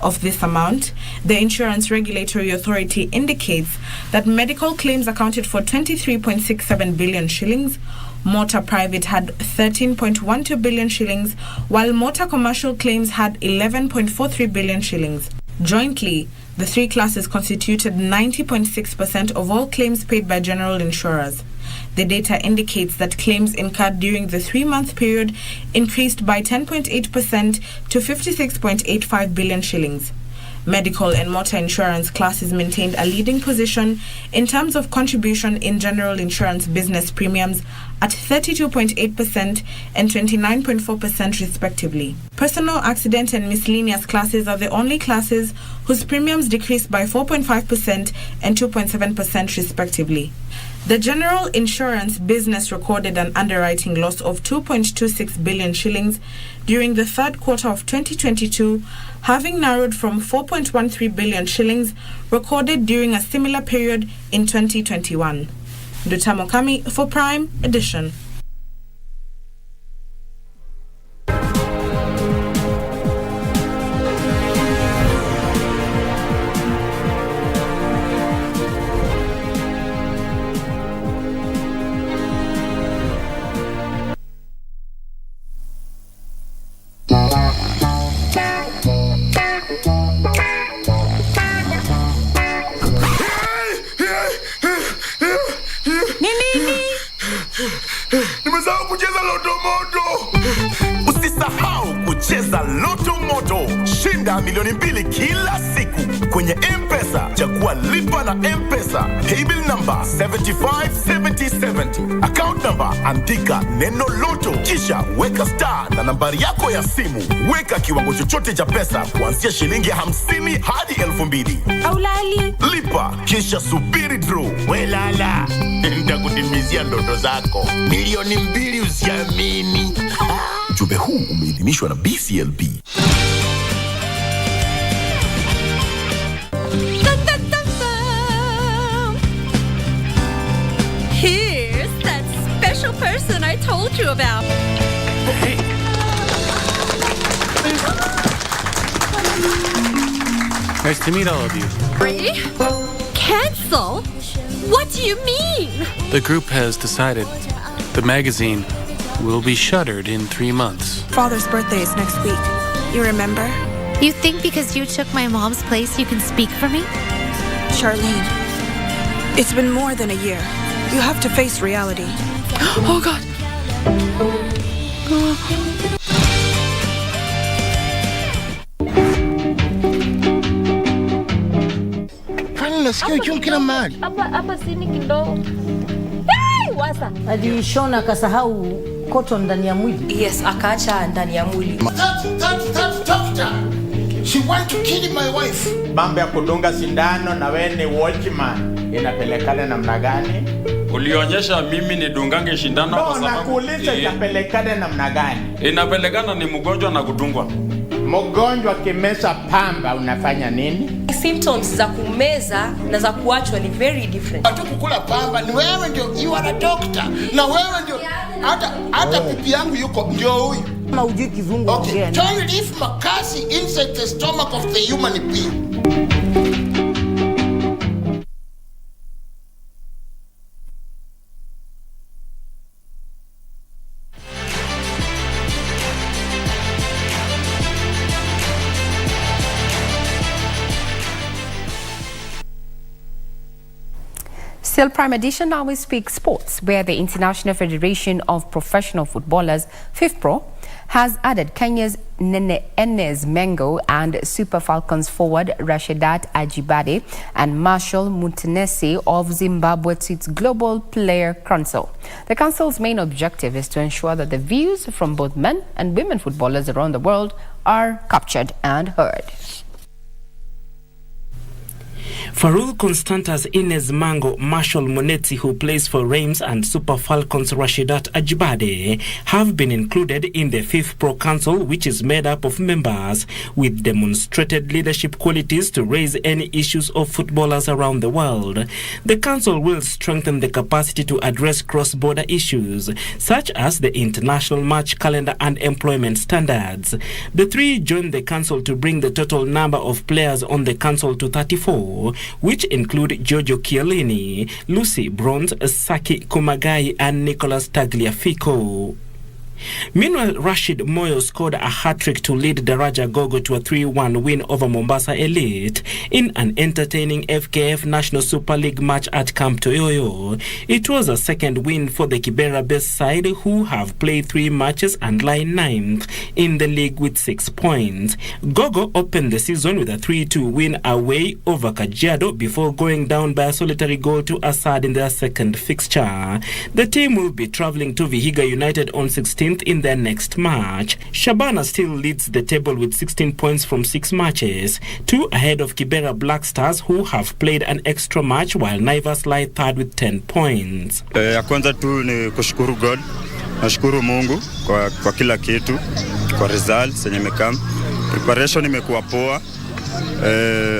Of this amount, the Insurance Regulatory Authority indicates that medical claims accounted for 23.67 billion shillings, motor private had 13.12 billion shillings, while motor commercial claims had 11.43 billion shillings. Jointly, the three classes constituted 90.6% of all claims paid by general insurers. The data indicates that claims incurred during the 3-month period increased by 10.8% to 56.85 billion shillings. Medical and motor insurance classes maintained a leading position in terms of contribution in general insurance business premiums at 32.8% and 29.4% respectively. Personal accident and miscellaneous classes are the only classes whose premiums decreased by 4.5% and 2.7% respectively. The general insurance business recorded an underwriting loss of 2.26 billion shillings during the third quarter of 2022, having narrowed from 4.13 billion shillings recorded during a similar period in 2021. Dutamo Kami for Prime Edition. Nimesahau kucheza Loto Moto. Usisahau kucheza Loto Moto. Shinda milioni 2 kila siku kwenye M-Pesa. Chagua lipa na M-Pesa. Paybill number 757070. Account number andika neno Loto. Kisha weka star na nambari yako ya simu. Weka kiwango chochote cha pesa kuanzia shilingi 50 hadi 2000. Aulali. Lipa kisha subiri draw. Welala. Nitakutimizia ndoto zako. Milioni 2 usiamini. Ujumbe huu umeidhinishwa na BCLB. Here's that special person I told you about. Hey. Nice to meet all of you. Really? Cancel? What do you mean? The group has decided the magazine will be shuttered in 3 months. Father's birthday is next week. You remember? You think because you took my mom's place you can speak for me? Charlene, it's been more than a year. You have to face reality. Oh, God. Nasikia uchungu kila mahali. Hapa sini kidogo. Wasa. Alishona kasahau cotton ndani ya mwili. Yes, akaacha ndani ya mwili. That doctor. She want to kill my wife. Mambo ya kudunga sindano na wewe ni watchman. Inapelekana namna gani? Ulionyesha mimi ni dungange shindano kwa sababu nakuuliza inapelekana namna gani? Inapelekana ni mgonjwa na kudungwa. Mgonjwa kimesa pamba unafanya nini? Symptoms za kumeza na za kuachwa ni very different. Hata kukula pamba ni wewe ndio, you are a doctor. Na wewe ndio hata pipi yangu yuko ndio huyu. Kama hujui kizungu ongea. Okay, don't leave makasi inside the stomach of the human being. Still Prime Edition, now we speak sports, where the International Federation of Professional Footballers, FIFPro, has added Kenya's Nene Enes Mengo and Super Falcons forward Rasheedat Ajibade and Marshall Mutenesi of Zimbabwe to its Global Player Council. The council's main objective is to ensure that the views from both men and women footballers around the world are captured and heard. Farul Constanta's Inez Mango, Marshall Monetsi, who plays for Reims, and Super Falcons Rashidat Ajibade have been included in the 5th Pro Council, which is made up of members with demonstrated leadership qualities to raise any issues of footballers around the world. The council will strengthen the capacity to address cross-border issues, such as the international match calendar and employment standards. The 3 joined the council to bring the total number of players on the council to 34, which include Giorgio Chiellini, Lucy Bronze, Saki Kumagai, and Nicolas Tagliafico. Meanwhile, Rashid Moyo scored a hat-trick to lead Daraja Gogo to a 3-1 win over Mombasa Elite in an entertaining FKF National Super League match at Camp Toyoyo. It was a second win for the Kibera-based side, who have played 3 matches and lie 9th in the league with 6 points. Gogo opened the season with a 3-2 win away over Kajiado before going down by a solitary goal to Assad in their second fixture. The team will be travelling to Vihiga United on 16th in their next match. Shabana still leads the table with 16 points from 6 matches, 2 ahead of Kibera Black Stars, who have played an extra match, while Naivas lie third with 10 points. Ya kwanza tu ni kushukuru God, nashukuru Mungu kwa kila kitu, kwa results zenye imekam. Preparation imekuwa poa.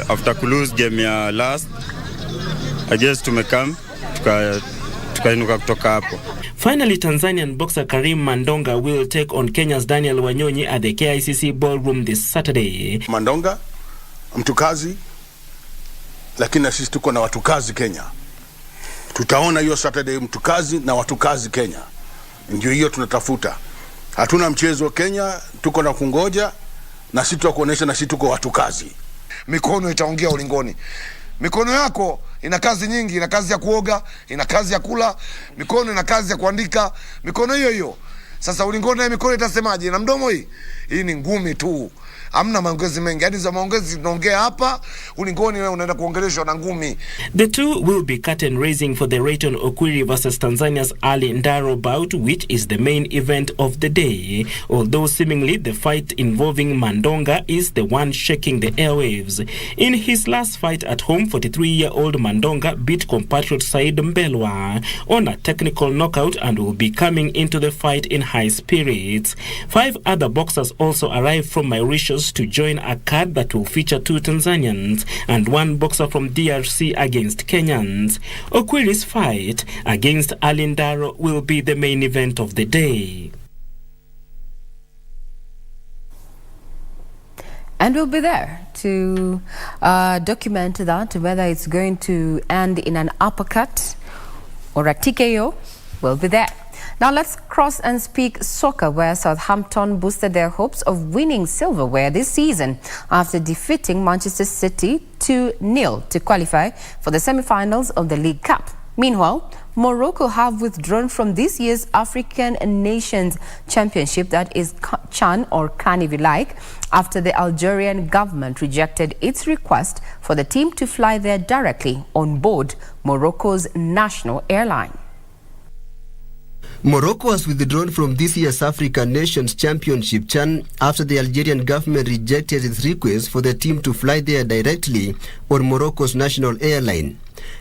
After to lose game ya last, I guess tumekam tukainuka kutoka hapo. Finally, Tanzanian boxer Karim Mandonga will take on Kenya's Daniel Wanyonyi at the KICC ballroom this Saturday. Mandonga, mtu kazi, lakini na sisi tuko na watu kazi Kenya. Tutaona hiyo Saturday mtu kazi na watu kazi Kenya. Ndio hiyo tunatafuta. Hatuna mchezo Kenya, tuko na kungoja, na sisi tutakuonesha na sisi tuko watu kazi. Mikono itaongea ulingoni. Mikono yako ina kazi nyingi, ina kazi ya kuoga, ina kazi ya kula, mikono ina kazi ya kuandika, mikono hiyo. Sasa ulingoni na mikono itasemaje? Na mdomo hii ni ngumi tu. Hamna maongezi mengi. Hadi za maongezi tunaongea hapa, ulingoni wewe unaenda kuongeleshwa na ngumi. The two will be curtain raising for the Rayton Okwiri versus Tanzania's Ali Ndaro bout, which is the main event of the day, although seemingly the fight involving Mandonga is the one shaking the airwaves. In his last fight at home, 43-year-old Mandonga beat compatriot Said Mbelwa on a technical knockout and will be coming into the fight in high spirits. 5 other boxers also arrived from Mauritius to join a card that will feature 2 Tanzanians and 1 boxer from DRC against Kenyans. Okwiri's fight against Ali Ndaro will be the main event of the day. And we'll be there to document that, whether it's going to end in an uppercut or a TKO. We'll be there. Now let's cross and speak soccer, where Southampton boosted their hopes of winning silverware this season after defeating Manchester City 2-0 to qualify for the semi-finals of the League Cup. Meanwhile, Morocco have withdrawn from this year's African Nations Championship, that is CHAN or CAN if you like, after the Algerian government rejected its request for the team to fly there directly on board Morocco's national airline. Morocco has withdrawn from this year's African Nations Championship CHAN after the Algerian government rejected its request for the team to fly there directly on Morocco's national airline.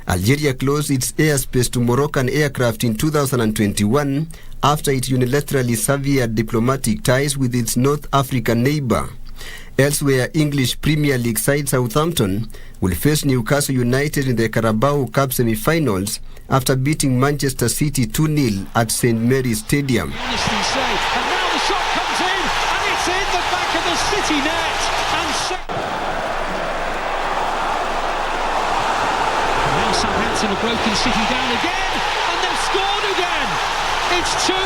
Algeria closed its airspace to Moroccan aircraft in 2021 after it unilaterally severed diplomatic ties with its North African neighbor. Elsewhere, English Premier League side Southampton will face Newcastle United in the Carabao Cup semi-finals after beating Manchester City 2-0 at St. Mary's Stadium. And now the shot comes in, and it's in the back of the City net. And now Southampton have broken City down again, and they've scored again. It's 2-0.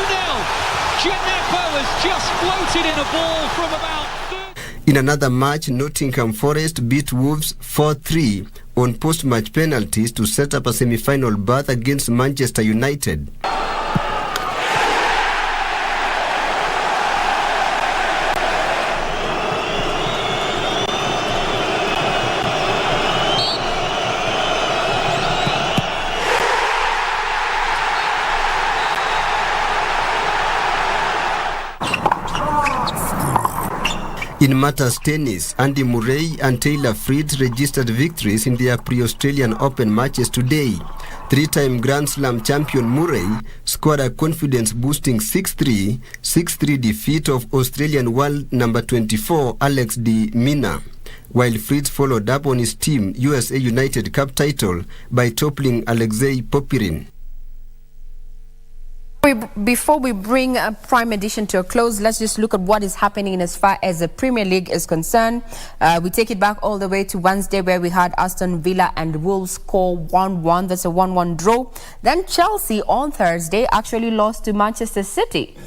Djenepo has just floated in a ball from about 30. In another match, Nottingham Forest beat Wolves 4-3 on post-match penalties to set up a semi-final berth against Manchester United. In Masters tennis, Andy Murray and Taylor Fritz registered victories in their pre-Australian Open matches today. Three-time Grand Slam champion Murray scored a confidence-boosting 6-3, 6-3 defeat of Australian world number 24 Alex de Minaur, while Fritz followed up on his team USA United Cup title by toppling Alexei Popyrin. Before we bring Prime Edition to a close, let's just look at what is happening as far as the Premier League is concerned. We take it back all the way to Wednesday, where we had Aston Villa and Wolves score 1-1. That's a 1-1 draw. Then Chelsea on Thursday actually lost to Manchester City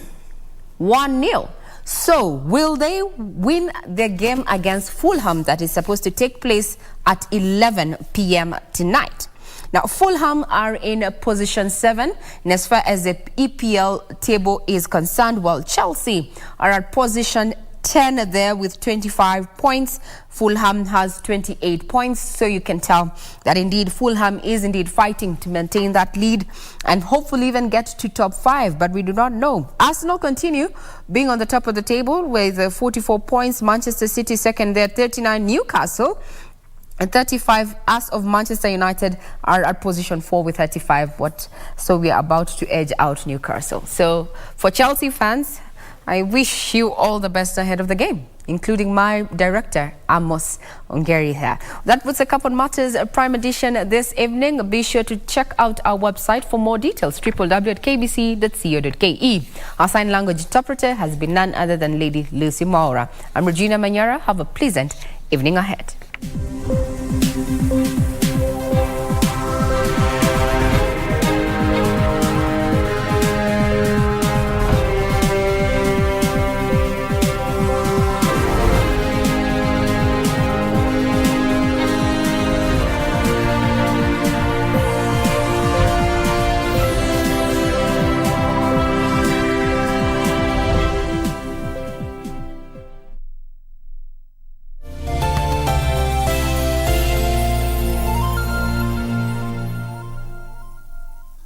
1-0. So will they win their game against Fulham that is supposed to take place at 11 p.m. tonight? Now, Fulham are in position 7, and as far as the EPL table is concerned, while Chelsea are at position 10 there with 25 points. Fulham has 28 points, so you can tell that indeed Fulham is indeed fighting to maintain that lead and hopefully even get to top 5, but we do not know. Arsenal continue being on the top of the table with 44 points. Manchester City second there, 39. Newcastle and 35, as of Manchester United are at position 4 with 35. So we are about to edge out Newcastle. So for Chelsea fans, I wish you all the best ahead of the game, including my director, Amos Ongeri here. That puts a couple matters Prime Edition this evening. Be sure to check out our website for more details, www.kbc.co.ke. Our sign language interpreter has been none other than Lady Lucy Maura. I'm Regina Manyara. Have a pleasant evening ahead.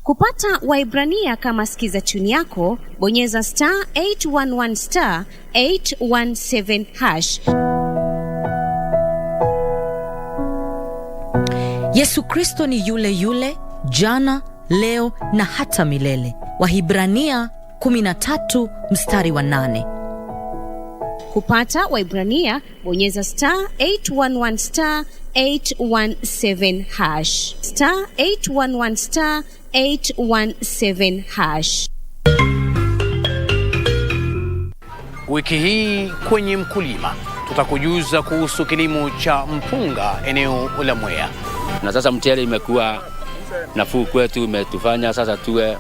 Kupata Waibrania kama skiza tune yako, bonyeza *811 *817#. Yesu Kristo ni yule yule, jana, leo na hata milele. Wahibrania 13:8. Kupata Waibrania, bonyeza *811 *817#. *811 *817#. Wiki hii kwenye Mkulima tutakujuza kuhusu kilimo cha mpunga eneo la Mwea. Na sasa mchele imekuwa nafuu kwetu, imetufanya sasa tuwe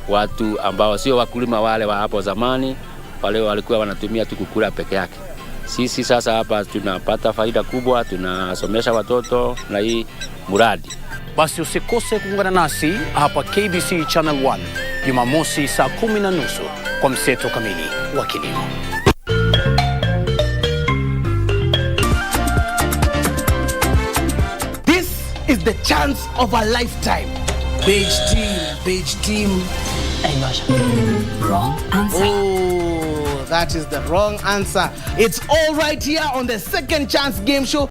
watu ambao sio wakulima wale wa hapo zamani, wale walikuwa wanatumia tu kukula peke yake. Sisi sasa hapa tunapata faida kubwa, tunasomesha watoto na hii muradi. Basi usikose kuungana nasi hapa KBC Channel 1 Jumamosi saa 10:30 kwa mseto kamili wa kilimo. This is the chance of a lifetime. Beige team. Wrong answer. Oh, that is the wrong answer. It's all right here on the Second Chance Game Show.